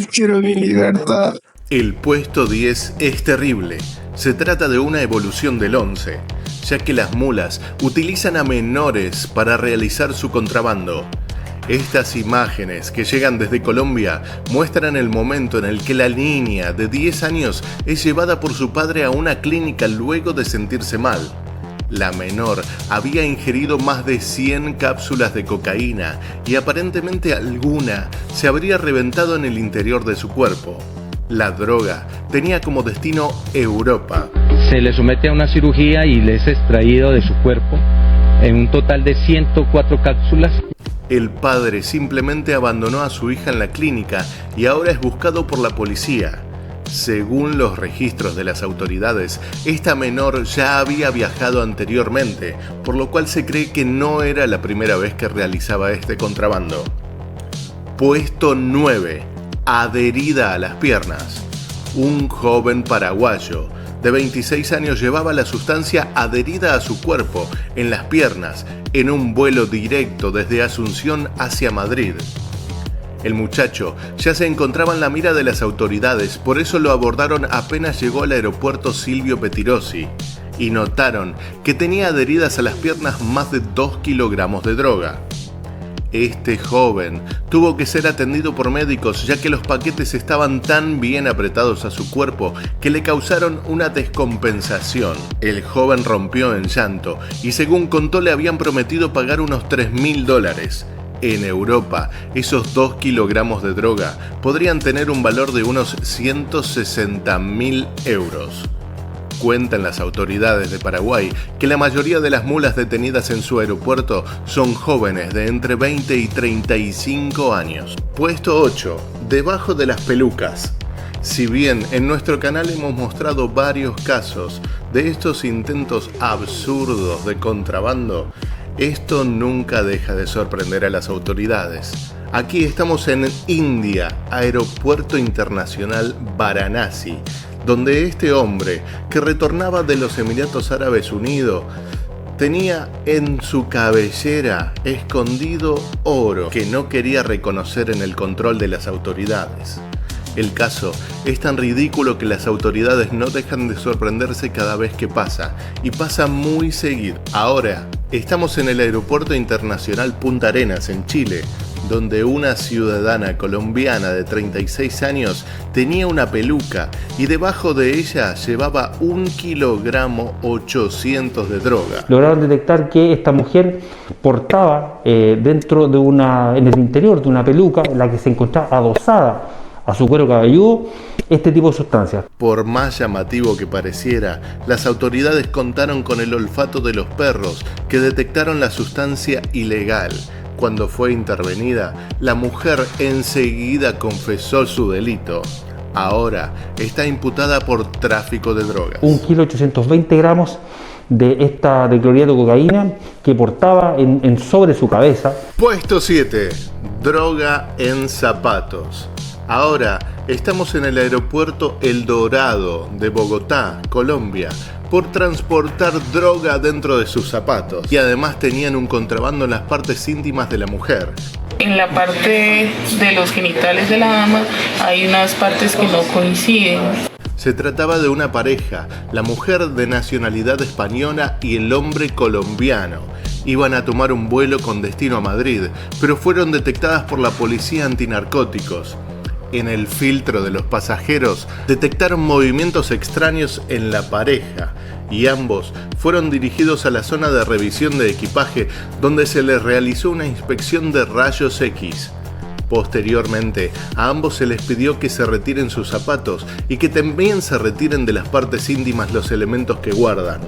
Quiero mi libertad. El puesto 10 es terrible. Se trata de una evolución del 11, ya que las mulas utilizan a menores para realizar su contrabando. Estas imágenes que llegan desde Colombia muestran el momento en el que la niña de 10 años es llevada por su padre a una clínica luego de sentirse mal. La menor había ingerido más de 100 cápsulas de cocaína y aparentemente alguna se habría reventado en el interior de su cuerpo. La droga tenía como destino Europa. Se le somete a una cirugía y le es extraído de su cuerpo en un total de 104 cápsulas. El padre simplemente abandonó a su hija en la clínica y ahora es buscado por la policía. Según los registros de las autoridades, esta menor ya había viajado anteriormente, por lo cual se cree que no era la primera vez que realizaba este contrabando. Puesto 9. Adherida a las piernas. Un joven paraguayo de 26 años llevaba la sustancia adherida a su cuerpo, en las piernas, en un vuelo directo desde Asunción hacia Madrid. El muchacho ya se encontraba en la mira de las autoridades, por eso lo abordaron apenas llegó al aeropuerto Silvio Pettirossi y notaron que tenía adheridas a las piernas más de 2 kilogramos de droga. Este joven tuvo que ser atendido por médicos ya que los paquetes estaban tan bien apretados a su cuerpo que le causaron una descompensación. El joven rompió en llanto y según contó le habían prometido pagar unos $3.000. En Europa, esos 2 kilogramos de droga podrían tener un valor de unos 160.000 euros. Cuentan las autoridades de Paraguay que la mayoría de las mulas detenidas en su aeropuerto son jóvenes de entre 20 y 35 años. Puesto 8. Debajo de las pelucas. Si bien en nuestro canal hemos mostrado varios casos de estos intentos absurdos de contrabando, esto nunca deja de sorprender a las autoridades. Aquí estamos en India, Aeropuerto Internacional Varanasi, donde este hombre, que retornaba de los Emiratos Árabes Unidos, tenía en su cabellera escondido oro que no quería reconocer en el control de las autoridades. El caso es tan ridículo que las autoridades no dejan de sorprenderse cada vez que pasa, y pasa muy seguido. Ahora, estamos en el Aeropuerto Internacional Punta Arenas, en Chile, donde una ciudadana colombiana de 36 años tenía una peluca y debajo de ella llevaba 1,8 kilogramos de droga. Lograron detectar que esta mujer portaba en el interior de una peluca en la que se encontraba adosada a su cuero cabelludo este tipo de sustancias. Por más llamativo que pareciera, las autoridades contaron con el olfato de los perros que detectaron la sustancia ilegal. Cuando fue intervenida, la mujer enseguida confesó su delito. Ahora está imputada por tráfico de drogas. 1,820 gramos de clorhidrato de cocaína que portaba sobre su cabeza. Puesto 7. Droga en zapatos. Ahora estamos en el aeropuerto El Dorado de Bogotá, Colombia, por transportar droga dentro de sus zapatos. Y además tenían un contrabando en las partes íntimas de la mujer. En la parte de los genitales de la dama hay unas partes que no coinciden. Se trataba de una pareja, la mujer de nacionalidad española y el hombre colombiano. Iban a tomar un vuelo con destino a Madrid, pero fueron detectadas por la policía antinarcóticos. En el filtro de los pasajeros detectaron movimientos extraños en la pareja y ambos fueron dirigidos a la zona de revisión de equipaje, donde se les realizó una inspección de rayos X. Posteriormente, a ambos se les pidió que se retiren sus zapatos y que también se retiren de las partes íntimas los elementos que guardan.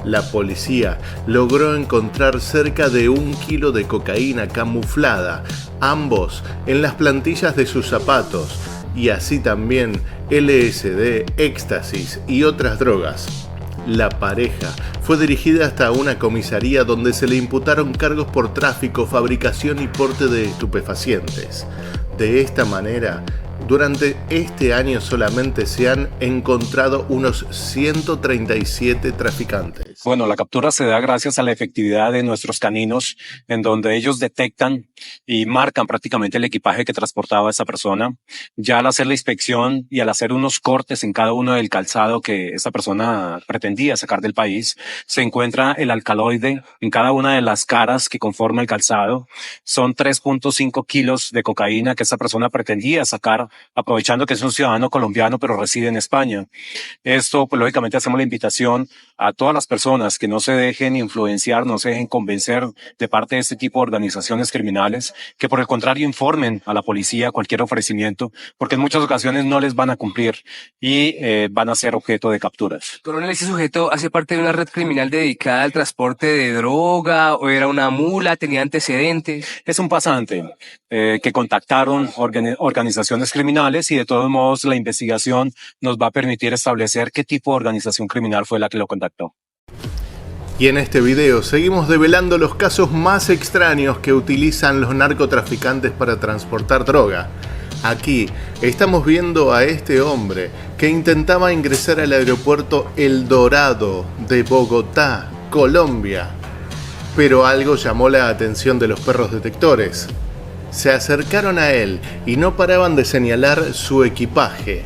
La policía logró encontrar cerca de 1 kilo de cocaína camuflada, ambos en las plantillas de sus zapatos, y así también LSD, éxtasis y otras drogas. La pareja fue dirigida hasta una comisaría donde se le imputaron cargos por tráfico, fabricación y porte de estupefacientes. De esta manera, durante este año solamente se han encontrado unos 137 traficantes. Bueno, la captura se da gracias a la efectividad de nuestros caninos, en donde ellos detectan y marcan prácticamente el equipaje que transportaba esa persona. Ya al hacer la inspección y al hacer unos cortes en cada uno del calzado que esa persona pretendía sacar del país, se encuentra el alcaloide en cada una de las caras que conforma el calzado. Son 3.5 kilos de cocaína que esa persona pretendía sacar, aprovechando que es un ciudadano colombiano pero reside en España. Esto, pues lógicamente hacemos la invitación a todas las personas que no se dejen influenciar, no se dejen convencer de parte de este tipo de organizaciones criminales, que por el contrario informen a la policía cualquier ofrecimiento, porque en muchas ocasiones no les van a cumplir y van a ser objeto de capturas. Coronel, ¿ese sujeto hace parte de una red criminal dedicada al transporte de droga o era una mula, tenía antecedentes? Es un pasante que contactaron organizaciones criminales y de todos modos la investigación nos va a permitir establecer qué tipo de organización criminal fue la que lo contactó. Y en este video seguimos develando los casos más extraños que utilizan los narcotraficantes para transportar droga. Aquí estamos viendo a este hombre que intentaba ingresar al aeropuerto El Dorado de Bogotá, Colombia. Pero algo llamó la atención de los perros detectores. Se acercaron a él y no paraban de señalar su equipaje.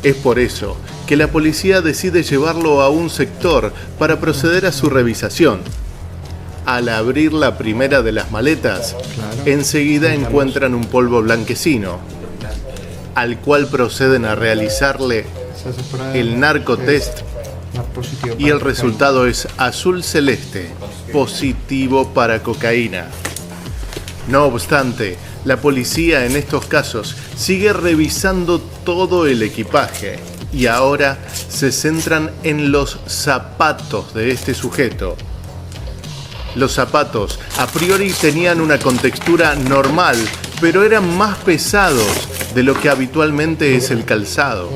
Es por eso que la policía decide llevarlo a un sector para proceder a su revisación. Al abrir la primera de las maletas, enseguida encuentran un polvo blanquecino, al cual proceden a realizarle el narcotest y el resultado es azul celeste, positivo para cocaína. No obstante, la policía en estos casos sigue revisando todo el equipaje y ahora se centran en los zapatos de este sujeto. Los zapatos a priori tenían una contextura normal, pero eran más pesados de lo que habitualmente es el calzado.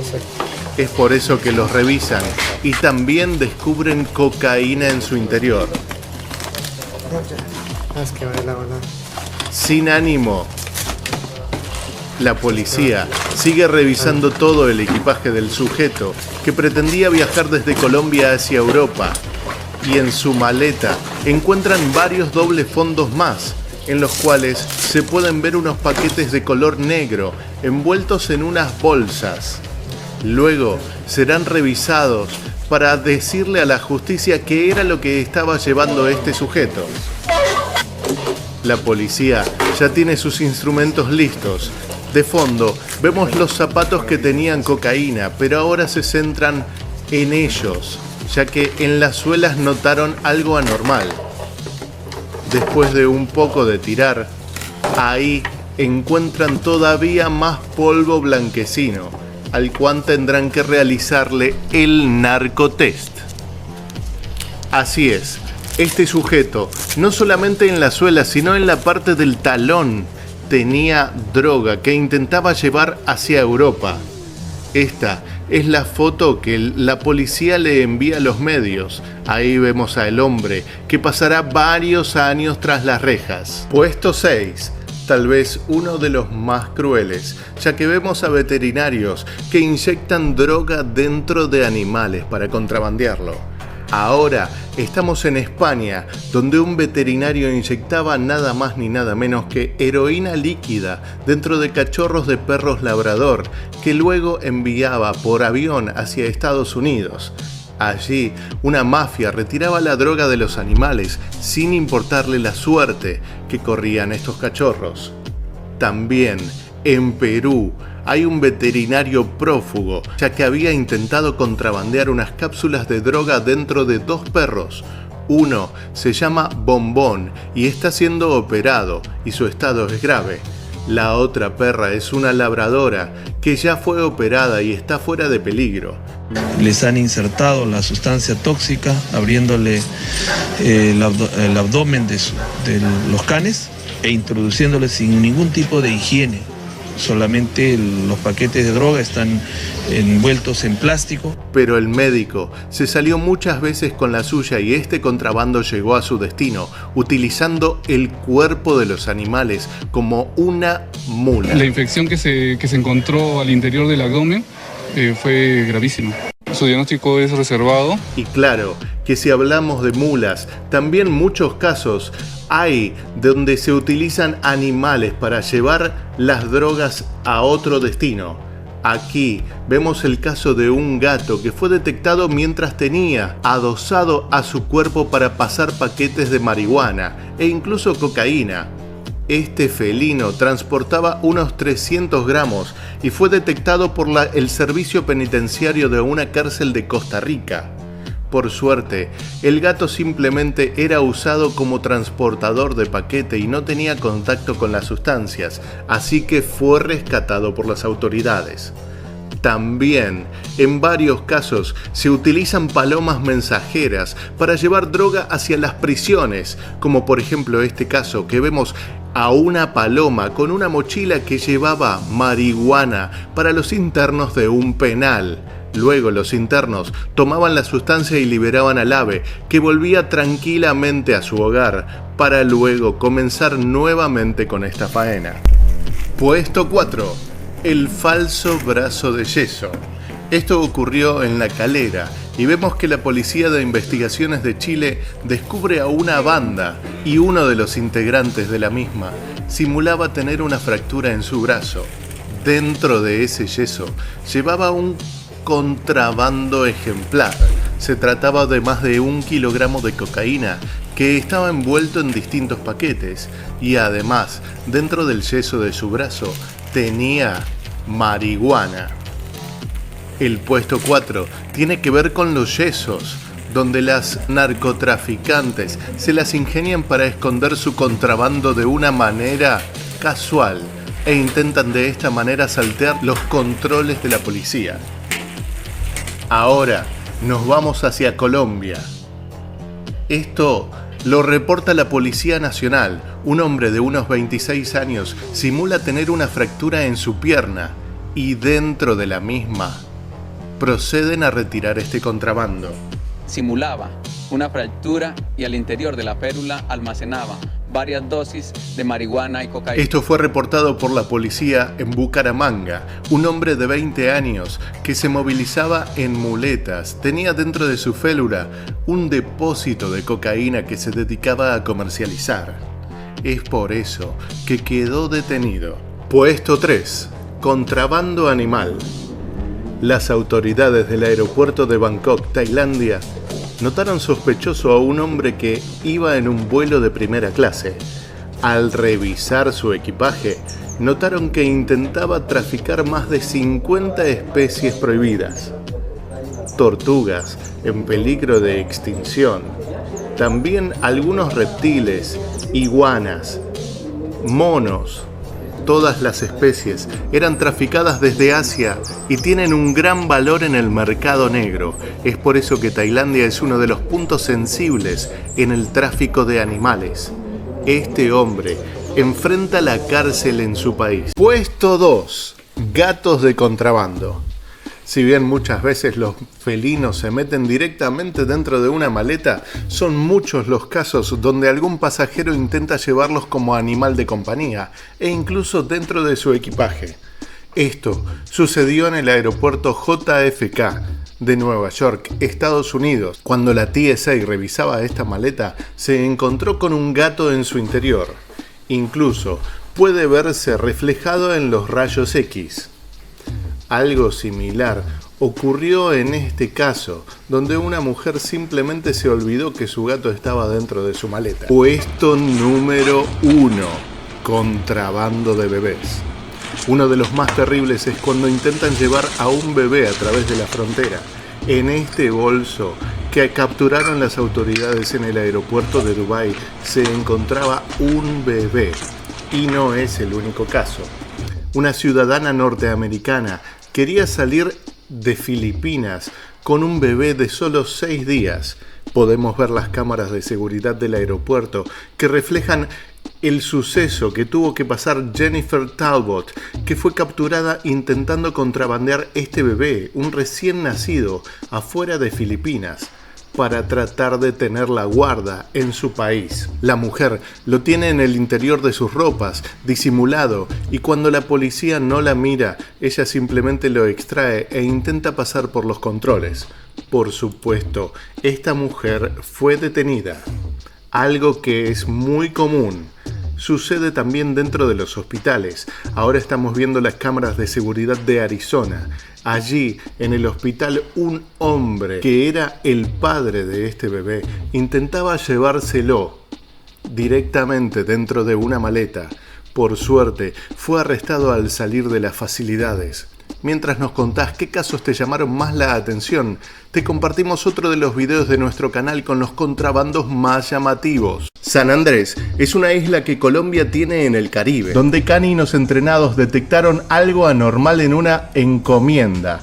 Es por eso que los revisan y también descubren cocaína en su interior. Sin ánimo, la policía sigue revisando todo el equipaje del sujeto que pretendía viajar desde Colombia hacia Europa. Y en su maleta encuentran varios dobles fondos más, en los cuales se pueden ver unos paquetes de color negro envueltos en unas bolsas. Luego serán revisados para decirle a la justicia qué era lo que estaba llevando este sujeto. La policía ya tiene sus instrumentos listos. De fondo vemos los zapatos que tenían cocaína, pero ahora se centran en ellos, ya que en las suelas notaron algo anormal. Después de un poco de tirar, ahí encuentran todavía más polvo blanquecino, al cual tendrán que realizarle el narcotest. Así es, Este sujeto, no solamente en la suela, sino en la parte del talón, tenía droga que intentaba llevar hacia Europa. Esta es la foto que la policía le envía a los medios. Ahí vemos al hombre que pasará varios años tras las rejas. Puesto 6. Tal vez uno de los más crueles, ya que vemos a veterinarios que inyectan droga dentro de animales para contrabandearlo. Ahora estamos en España, donde un veterinario inyectaba nada más ni nada menos que heroína líquida dentro de cachorros de perros labrador, que luego enviaba por avión hacia Estados Unidos. Allí, una mafia retiraba la droga de los animales sin importarle la suerte que corrían estos cachorros. También, en Perú, hay un veterinario prófugo, ya que había intentado contrabandear unas cápsulas de droga dentro de 2 perros. Uno se llama Bombón y está siendo operado, y su estado es grave. La otra perra es una labradora que ya fue operada y está fuera de peligro. Les han insertado la sustancia tóxica, abriéndole el abdomen de los canes e introduciéndole sin ningún tipo de higiene. Solamente los paquetes de droga están envueltos en plástico. Pero el médico se salió muchas veces con la suya y este contrabando llegó a su destino, utilizando el cuerpo de los animales como una mula. La infección que se encontró al interior del abdomen fue gravísima. Su diagnóstico es reservado. Y claro, que si hablamos de mulas, también muchos casos hay donde se utilizan animales para llevar las drogas a otro destino. Aquí vemos el caso de un gato que fue detectado mientras tenía adosado a su cuerpo para pasar paquetes de marihuana e incluso cocaína. Este felino transportaba unos 300 gramos y fue detectado por el servicio penitenciario de una cárcel de Costa Rica. Por suerte, el gato simplemente era usado como transportador de paquete y no tenía contacto con las sustancias, así que fue rescatado por las autoridades. También, en varios casos, se utilizan palomas mensajeras para llevar droga hacia las prisiones, como por ejemplo este caso que vemos a una paloma con una mochila que llevaba marihuana para los internos de un penal. Luego los internos tomaban la sustancia y liberaban al ave, que volvía tranquilamente a su hogar, para luego comenzar nuevamente con esta faena. Puesto 4. El falso brazo de yeso. Esto ocurrió en La Calera y vemos que la Policía de Investigaciones de Chile descubre a una banda y uno de los integrantes de la misma simulaba tener una fractura en su brazo. Dentro de ese yeso llevaba un contrabando ejemplar. Se trataba de más de 1 kilogramo de cocaína que estaba envuelto en distintos paquetes y además dentro del yeso de su brazo tenía marihuana. El puesto 4 tiene que ver con los yesos, donde las narcotraficantes se las ingenian para esconder su contrabando de una manera casual e intentan de esta manera saltear los controles de la policía. Ahora nos vamos hacia Colombia. Esto lo reporta la Policía Nacional. Un hombre de unos 26 años simula tener una fractura en su pierna y dentro de la misma proceden a retirar este contrabando. Simulaba una fractura y al interior de la férula almacenaba varias dosis de marihuana y cocaína. Esto fue reportado por la policía en Bucaramanga. Un hombre de 20 años que se movilizaba en muletas tenía dentro de su férula un depósito de cocaína que se dedicaba a comercializar. Es por eso que quedó detenido. Puesto 3. Contrabando animal. Las autoridades del aeropuerto de Bangkok, Tailandia, notaron sospechoso a un hombre que iba en un vuelo de primera clase. Al revisar su equipaje, notaron que intentaba traficar más de 50 especies prohibidas. Tortugas en peligro de extinción. También algunos reptiles, iguanas, monos, todas las especies eran traficadas desde Asia y tienen un gran valor en el mercado negro. Es por eso que Tailandia es uno de los puntos sensibles en el tráfico de animales. Este hombre enfrenta la cárcel en su país. Puesto 2. Gatos de contrabando. Si bien muchas veces los felinos se meten directamente dentro de una maleta, son muchos los casos donde algún pasajero intenta llevarlos como animal de compañía e incluso dentro de su equipaje. Esto sucedió en el aeropuerto JFK de Nueva York, Estados Unidos. Cuando la TSA revisaba esta maleta, se encontró con un gato en su interior. Incluso puede verse reflejado en los rayos X. Algo similar ocurrió en este caso, donde una mujer simplemente se olvidó que su gato estaba dentro de su maleta. Puesto número 1. Contrabando de bebés. Uno de los más terribles es cuando intentan llevar a un bebé a través de la frontera. En este bolso que capturaron las autoridades en el aeropuerto de Dubái se encontraba un bebé. Y no es el único caso. Una ciudadana norteamericana quería salir de Filipinas con un bebé de solo 6 días. Podemos ver las cámaras de seguridad del aeropuerto que reflejan el suceso que tuvo que pasar Jennifer Talbot, que fue capturada intentando contrabandear este bebé, un recién nacido, afuera de Filipinas, para tratar de tener la guarda en su país. La mujer lo tiene en el interior de sus ropas, disimulado, y cuando la policía no la mira, ella simplemente lo extrae e intenta pasar por los controles. Por supuesto, esta mujer fue detenida. Algo que es muy común. Sucede también dentro de los hospitales. Ahora estamos viendo las cámaras de seguridad de Arizona. Allí, en el hospital, un hombre que era el padre de este bebé intentaba llevárselo directamente dentro de una maleta. Por suerte, fue arrestado al salir de las facilidades. Mientras nos contás qué casos te llamaron más la atención, te compartimos otro de los videos de nuestro canal con los contrabandos más llamativos. San Andrés es una isla que Colombia tiene en el Caribe, donde caninos entrenados detectaron algo anormal en una encomienda.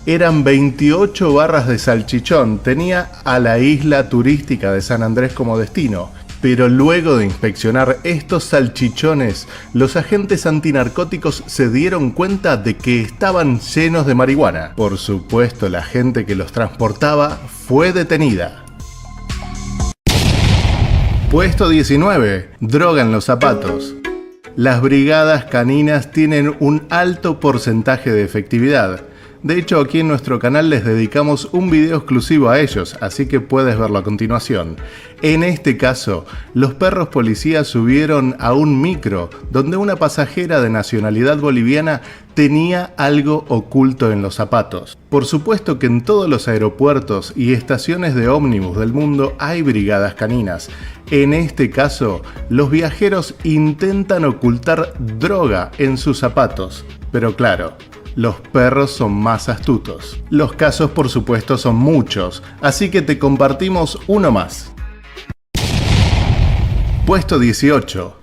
Eran 28 barras de salchichón, tenía a la isla turística de San Andrés como destino. Pero luego de inspeccionar estos salchichones, los agentes antinarcóticos se dieron cuenta de que estaban llenos de marihuana. Por supuesto, la gente que los transportaba fue detenida. Puesto 19. Droga en los zapatos. Las brigadas caninas tienen un alto porcentaje de efectividad. De hecho, aquí en nuestro canal les dedicamos un video exclusivo a ellos, así que puedes verlo a continuación. En este caso, los perros policías subieron a un micro donde una pasajera de nacionalidad boliviana tenía algo oculto en los zapatos. Por supuesto que en todos los aeropuertos y estaciones de ómnibus del mundo hay brigadas caninas. En este caso, los viajeros intentan ocultar droga en sus zapatos, pero claro, los perros son más astutos. Los casos, por supuesto, son muchos, así que te compartimos uno más. Puesto 18.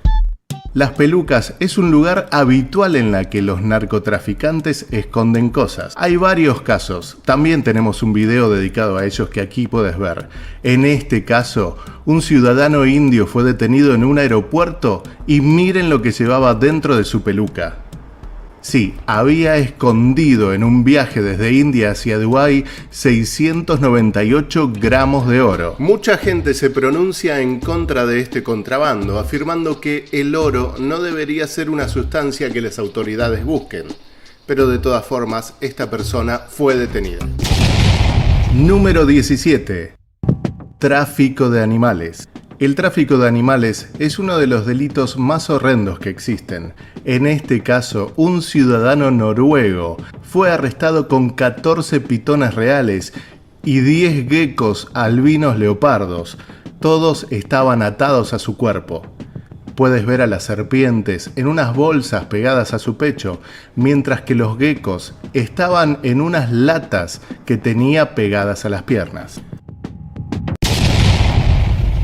Las pelucas es un lugar habitual en la que los narcotraficantes esconden cosas. Hay varios casos, también tenemos un video dedicado a ellos que aquí puedes ver. En este caso, un ciudadano indio fue detenido en un aeropuerto y miren lo que llevaba dentro de su peluca. Sí, había escondido en un viaje desde India hacia Dubái 698 gramos de oro. Mucha gente se pronuncia en contra de este contrabando, afirmando que el oro no debería ser una sustancia que las autoridades busquen. Pero de todas formas, esta persona fue detenida. Número 17. Tráfico de animales. El tráfico de animales es uno de los delitos más horrendos que existen. En este caso, un ciudadano noruego fue arrestado con 14 pitones reales y 10 geckos albinos leopardos. Todos estaban atados a su cuerpo. Puedes ver a las serpientes en unas bolsas pegadas a su pecho, mientras que los geckos estaban en unas latas que tenía pegadas a las piernas.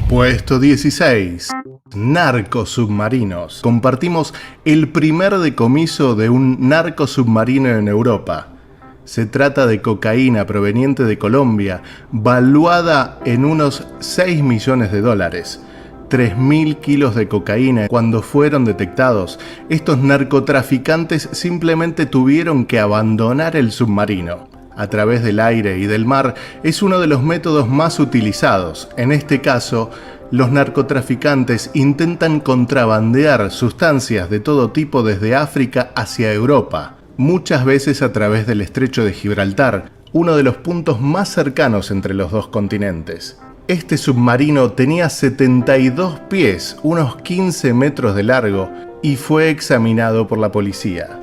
Puesto 16. narcosubmarinos. Compartimos el primer decomiso de un narcosubmarino en Europa. Se trata de cocaína proveniente de Colombia, valuada en unos 6 millones de dólares. 3.000 kilos de cocaína. Cuando fueron detectados, estos narcotraficantes simplemente tuvieron que abandonar el submarino. A través del aire y del mar es uno de los métodos más utilizados. En este caso, los narcotraficantes intentan contrabandear sustancias de todo tipo desde África hacia Europa, muchas veces a través del estrecho de Gibraltar, uno de los puntos más cercanos entre los dos continentes. Este submarino tenía 72 pies, unos 15 metros de largo, y fue examinado por la policía.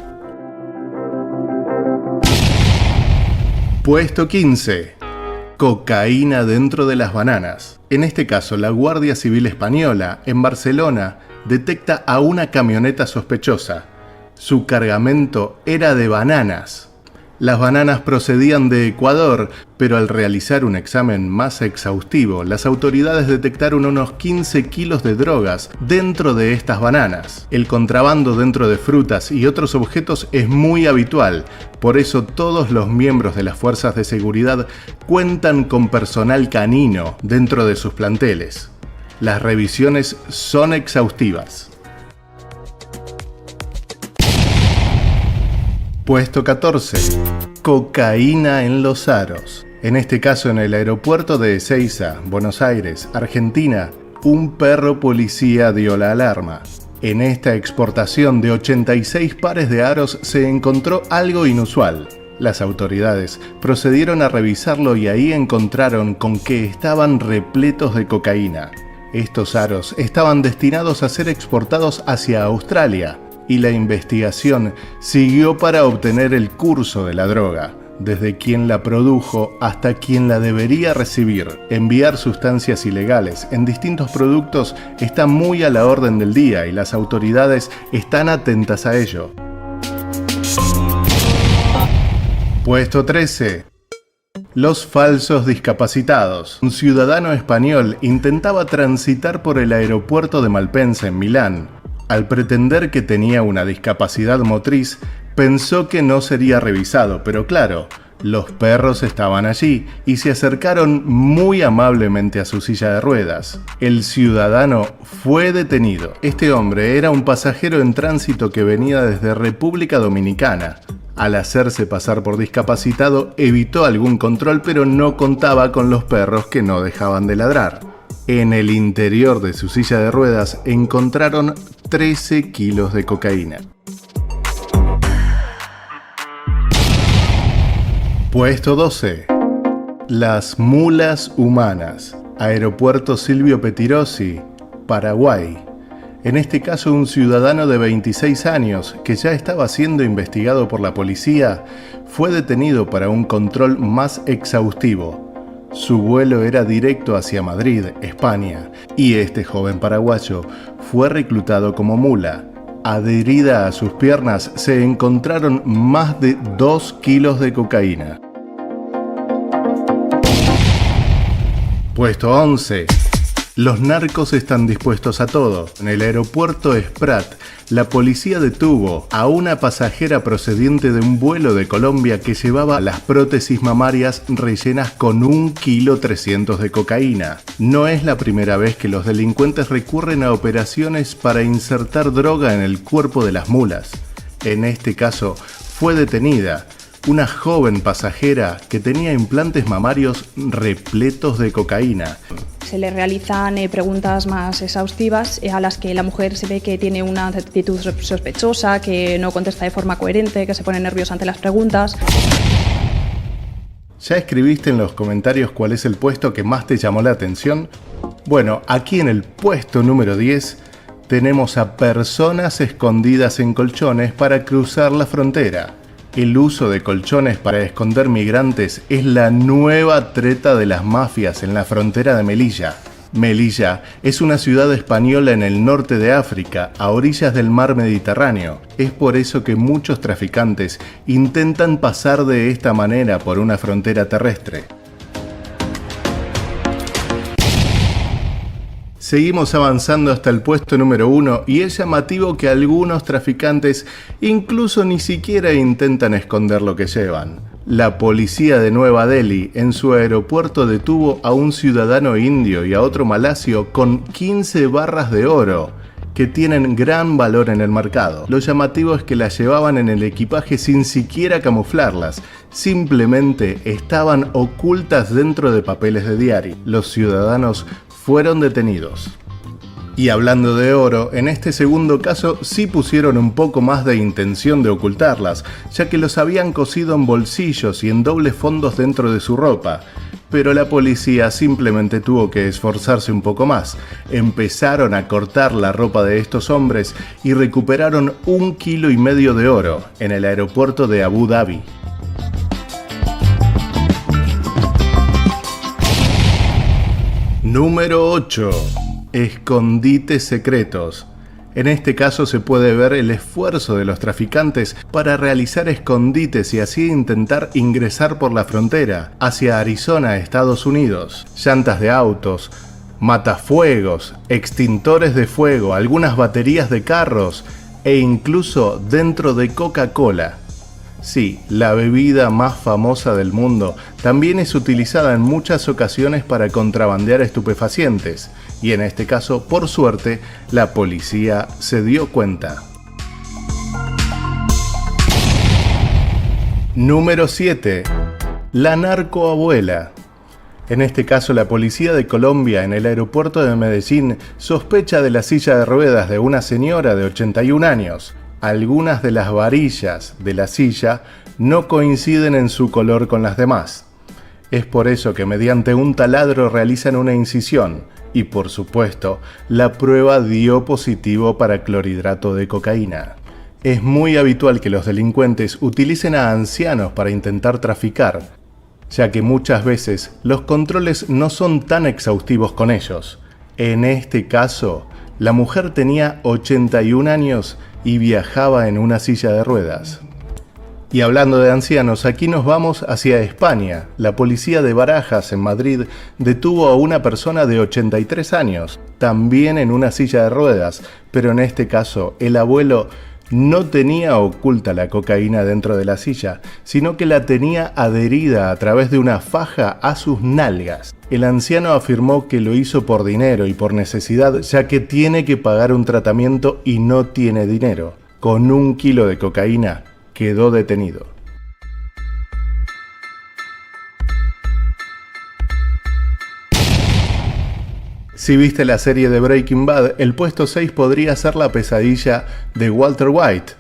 Puesto 15. Cocaína dentro de las bananas. En este caso, la Guardia Civil Española, en Barcelona, detecta a una camioneta sospechosa. Su cargamento era de bananas. Las bananas procedían de Ecuador, pero al realizar un examen más exhaustivo, las autoridades detectaron unos 15 kilos de drogas dentro de estas bananas. El contrabando dentro de frutas y otros objetos es muy habitual, por eso todos los miembros de las fuerzas de seguridad cuentan con personal canino dentro de sus planteles. Las revisiones son exhaustivas. Puesto 14. Cocaína en los aros. En este caso, en el aeropuerto de Ezeiza, Buenos Aires, Argentina, un perro policía dio la alarma. En esta exportación de 86 pares de aros se encontró algo inusual. Las autoridades procedieron a revisarlo y ahí encontraron con que estaban repletos de cocaína. Estos aros estaban destinados a ser exportados hacia Australia, y la investigación siguió para obtener el curso de la droga, desde quien la produjo hasta quien la debería recibir. Enviar sustancias ilegales en distintos productos está muy a la orden del día y las autoridades están atentas a ello. Puesto 13. Los falsos discapacitados. Un ciudadano español intentaba transitar por el aeropuerto de Malpensa en Milán. Al pretender que tenía una discapacidad motriz, pensó que no sería revisado, pero claro, los perros estaban allí y se acercaron muy amablemente a su silla de ruedas. El ciudadano fue detenido. Este hombre era un pasajero en tránsito que venía desde República Dominicana. Al hacerse pasar por discapacitado, evitó algún control, pero no contaba con los perros que no dejaban de ladrar. En el interior de su silla de ruedas encontraron 13 kilos de cocaína. Puesto 12. Las mulas humanas. Aeropuerto Silvio Pettirossi, Paraguay. En este caso, un ciudadano de 26 años, que ya estaba siendo investigado por la policía, fue detenido para un control más exhaustivo. Su vuelo era directo hacia Madrid, España, y este joven paraguayo fue reclutado como mula. Adherida a sus piernas se encontraron más de 2 kilos de cocaína. Puesto 11. Los narcos están dispuestos a todo. En el aeropuerto Prat, la policía detuvo a una pasajera procedente de un vuelo de Colombia que llevaba las prótesis mamarias rellenas con 1,3 kg de cocaína. No es la primera vez que los delincuentes recurren a operaciones para insertar droga en el cuerpo de las mulas. En este caso, fue detenida una joven pasajera que tenía implantes mamarios repletos de cocaína. Se le realizan preguntas más exhaustivas a las que la mujer se ve que tiene una actitud sospechosa, que no contesta de forma coherente, que se pone nerviosa ante las preguntas. ¿Ya escribiste en los comentarios cuál es el puesto que más te llamó la atención? Bueno, aquí en el puesto número 10 tenemos a personas escondidas en colchones para cruzar la frontera. El uso de colchones para esconder migrantes es la nueva treta de las mafias en la frontera de Melilla. Melilla es una ciudad española en el norte de África, a orillas del mar Mediterráneo. Es por eso que muchos traficantes intentan pasar de esta manera por una frontera terrestre. Seguimos avanzando hasta el puesto número 1 y es llamativo que algunos traficantes incluso ni siquiera intentan esconder lo que llevan. La policía de Nueva Delhi en su aeropuerto detuvo a un ciudadano indio y a otro malasio con 15 barras de oro que tienen gran valor en el mercado. Lo llamativo es que las llevaban en el equipaje sin siquiera camuflarlas, simplemente estaban ocultas dentro de papeles de diario. Los ciudadanos fueron detenidos. Y hablando de oro, en este segundo caso sí pusieron un poco más de intención de ocultarlas, ya que los habían cosido en bolsillos y en dobles fondos dentro de su ropa. Pero la policía simplemente tuvo que esforzarse un poco más. Empezaron a cortar la ropa de estos hombres y recuperaron 1,5 kilos de oro en el aeropuerto de Abu Dhabi. Número 8. Escondites secretos. En este caso se puede ver el esfuerzo de los traficantes para realizar escondites y así intentar ingresar por la frontera hacia Arizona, Estados Unidos. Llantas de autos, matafuegos, extintores de fuego, algunas baterías de carros e incluso dentro de Coca-Cola. Sí, la bebida más famosa del mundo también es utilizada en muchas ocasiones para contrabandear estupefacientes, y en este caso, por suerte, la policía se dio cuenta. Número 7. La narcoabuela. En este caso, la policía de Colombia en el aeropuerto de Medellín sospecha de la silla de ruedas de una señora de 81 años. Algunas de las varillas de la silla no coinciden en su color con las demás. Es por eso que mediante un taladro realizan una incisión y, por supuesto, la prueba dio positivo para clorhidrato de cocaína. Es muy habitual que los delincuentes utilicen a ancianos para intentar traficar, ya que muchas veces los controles no son tan exhaustivos con ellos. En este caso, la mujer tenía 81 años y viajaba en una silla de ruedas. Y hablando de ancianos, aquí nos vamos hacia España. La policía de Barajas, en Madrid, detuvo a una persona de 83 años, también en una silla de ruedas, pero en este caso el abuelo no tenía oculta la cocaína dentro de la silla, sino que la tenía adherida a través de una faja a sus nalgas. El anciano afirmó que lo hizo por dinero y por necesidad, ya que tiene que pagar un tratamiento y no tiene dinero. Con 1 kilo de cocaína quedó detenido. Si viste la serie de Breaking Bad, el puesto 6 podría ser la pesadilla de Walter White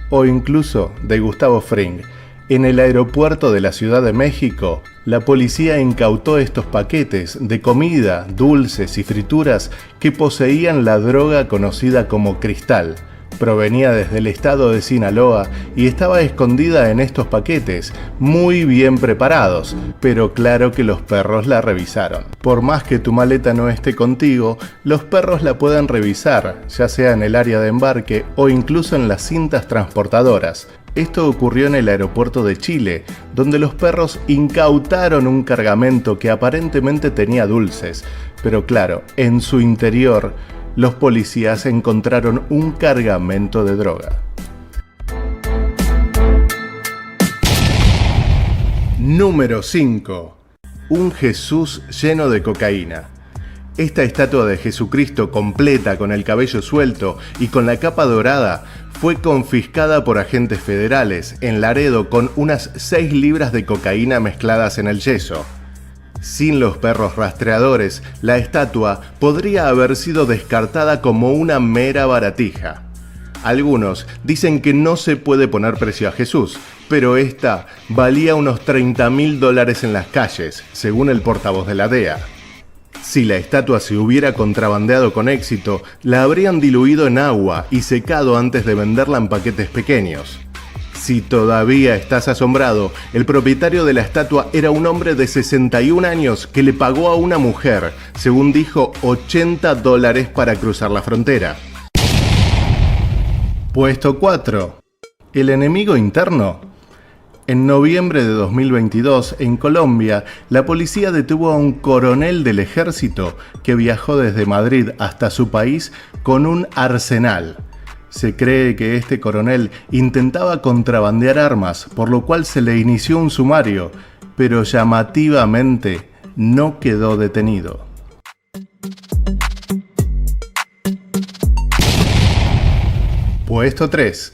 o incluso de Gustavo Fring. En el aeropuerto de la Ciudad de México, la policía incautó estos paquetes de comida, dulces y frituras que poseían la droga conocida como cristal. Provenía desde el estado de Sinaloa y estaba escondida en estos paquetes, muy bien preparados, pero claro que los perros la revisaron. Por más que tu maleta no esté contigo, los perros la pueden revisar, ya sea en el área de embarque o incluso en las cintas transportadoras. Esto ocurrió en el aeropuerto de Chile, donde los perros incautaron un cargamento que aparentemente tenía dulces, pero claro, en su interior los policías encontraron un cargamento de droga. Número 5. Un Jesús lleno de cocaína. Esta estatua de Jesucristo completa con el cabello suelto y con la capa dorada fue confiscada por agentes federales en Laredo con unas 6 libras de cocaína mezcladas en el yeso. Sin los perros rastreadores, la estatua podría haber sido descartada como una mera baratija. Algunos dicen que no se puede poner precio a Jesús, pero esta valía unos $30.000 en las calles, según el portavoz de la DEA. Si la estatua se hubiera contrabandeado con éxito, la habrían diluido en agua y secado antes de venderla en paquetes pequeños. Si todavía estás asombrado, el propietario de la estatua era un hombre de 61 años que le pagó a una mujer, según dijo, $80 para cruzar la frontera. Puesto 4. El enemigo interno. En noviembre de 2022, en Colombia, la policía detuvo a un coronel del ejército que viajó desde Madrid hasta su país con un arsenal. Se cree que este coronel intentaba contrabandear armas, por lo cual se le inició un sumario, pero llamativamente no quedó detenido. Puesto 3.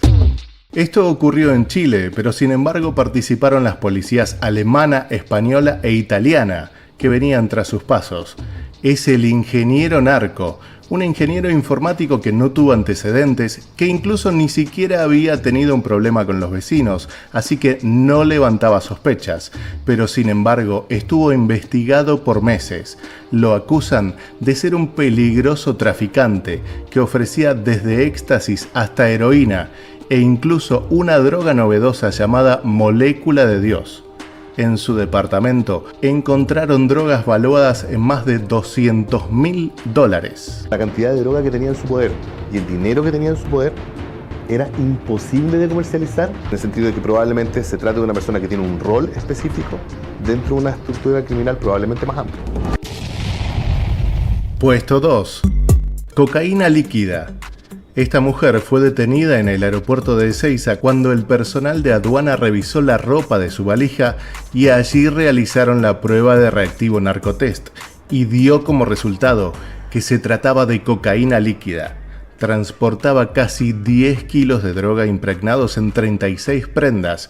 Esto ocurrió en Chile, pero sin embargo participaron las policías alemana, española e italiana, que venían tras sus pasos. Es el ingeniero narco, un ingeniero informático que no tuvo antecedentes, que incluso ni siquiera había tenido un problema con los vecinos, así que no levantaba sospechas, pero sin embargo estuvo investigado por meses. Lo acusan de ser un peligroso traficante que ofrecía desde éxtasis hasta heroína e incluso una droga novedosa llamada molécula de Dios. En su departamento encontraron drogas valuadas en más de $200.000. La cantidad de droga que tenía en su poder y el dinero que tenía en su poder era imposible de comercializar, en el sentido de que probablemente se trata de una persona que tiene un rol específico dentro de una estructura criminal probablemente más amplia. Puesto 2. Cocaína líquida. Esta mujer fue detenida en el aeropuerto de Ezeiza cuando el personal de aduana revisó la ropa de su valija y allí realizaron la prueba de reactivo narcotest y dio como resultado que se trataba de cocaína líquida. Transportaba casi 10 kilos de droga impregnados en 36 prendas.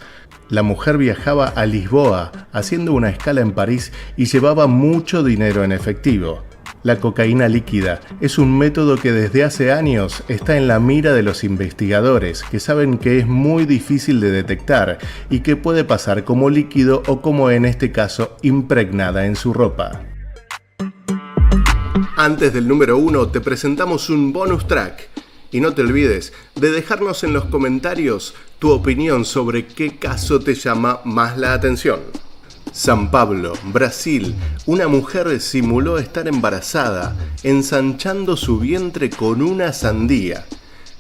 La mujer viajaba a Lisboa haciendo una escala en París y llevaba mucho dinero en efectivo. La cocaína líquida es un método que desde hace años está en la mira de los investigadores, que saben que es muy difícil de detectar y que puede pasar como líquido o, como en este caso, impregnada en su ropa. Antes del número 1 te presentamos un bonus track y no te olvides de dejarnos en los comentarios tu opinión sobre qué caso te llama más la atención. San Pablo, Brasil, una mujer simuló estar embarazada, ensanchando su vientre con una sandía.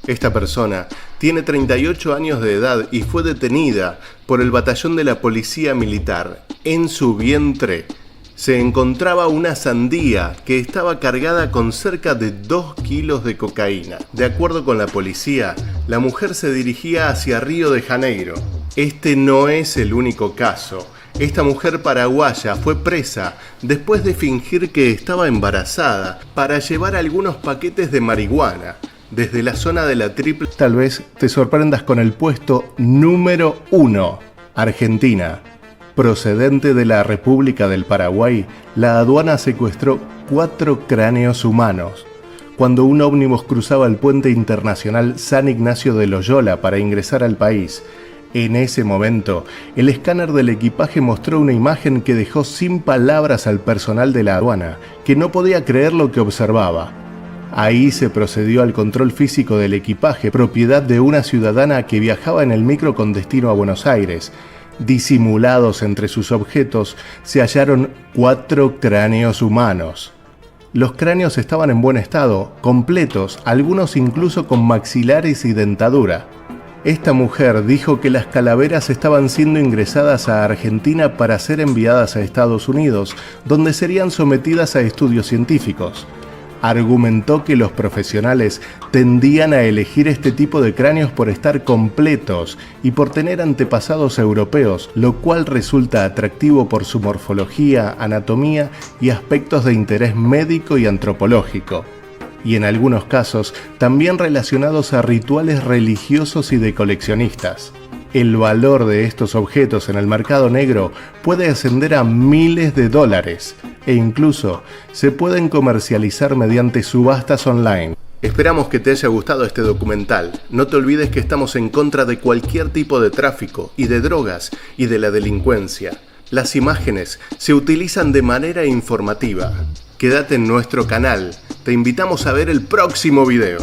Esta persona tiene 38 años de edad y fue detenida por el batallón de la policía militar. En su vientre se encontraba una sandía que estaba cargada con cerca de 2 kilos de cocaína. De acuerdo con la policía, la mujer se dirigía hacia Río de Janeiro. Este no es el único caso. Esta mujer paraguaya fue presa después de fingir que estaba embarazada para llevar algunos paquetes de marihuana desde la zona de la Triple. Tal vez te sorprendas con el puesto número 1, Argentina. Procedente de la República del Paraguay, la aduana secuestró 4 cráneos humanos cuando un ómnibus cruzaba el puente internacional San Ignacio de Loyola para ingresar al país. En ese momento, el escáner del equipaje mostró una imagen que dejó sin palabras al personal de la aduana, que no podía creer lo que observaba. Ahí se procedió al control físico del equipaje, propiedad de una ciudadana que viajaba en el micro con destino a Buenos Aires. Disimulados entre sus objetos, se hallaron 4 cráneos humanos. Los cráneos estaban en buen estado, completos, algunos incluso con maxilares y dentadura. Esta mujer dijo que las calaveras estaban siendo ingresadas a Argentina para ser enviadas a Estados Unidos, donde serían sometidas a estudios científicos. Argumentó que los profesionales tendían a elegir este tipo de cráneos por estar completos y por tener antepasados europeos, lo cual resulta atractivo por su morfología, anatomía y aspectos de interés médico y antropológico, y en algunos casos también relacionados a rituales religiosos y de coleccionistas. El valor de estos objetos en el mercado negro puede ascender a miles de dólares e incluso se pueden comercializar mediante subastas online. Esperamos que te haya gustado este documental. No te olvides que estamos en contra de cualquier tipo de tráfico y de drogas y de la delincuencia. Las imágenes se utilizan de manera informativa. Quédate en nuestro canal. Te invitamos a ver el próximo video.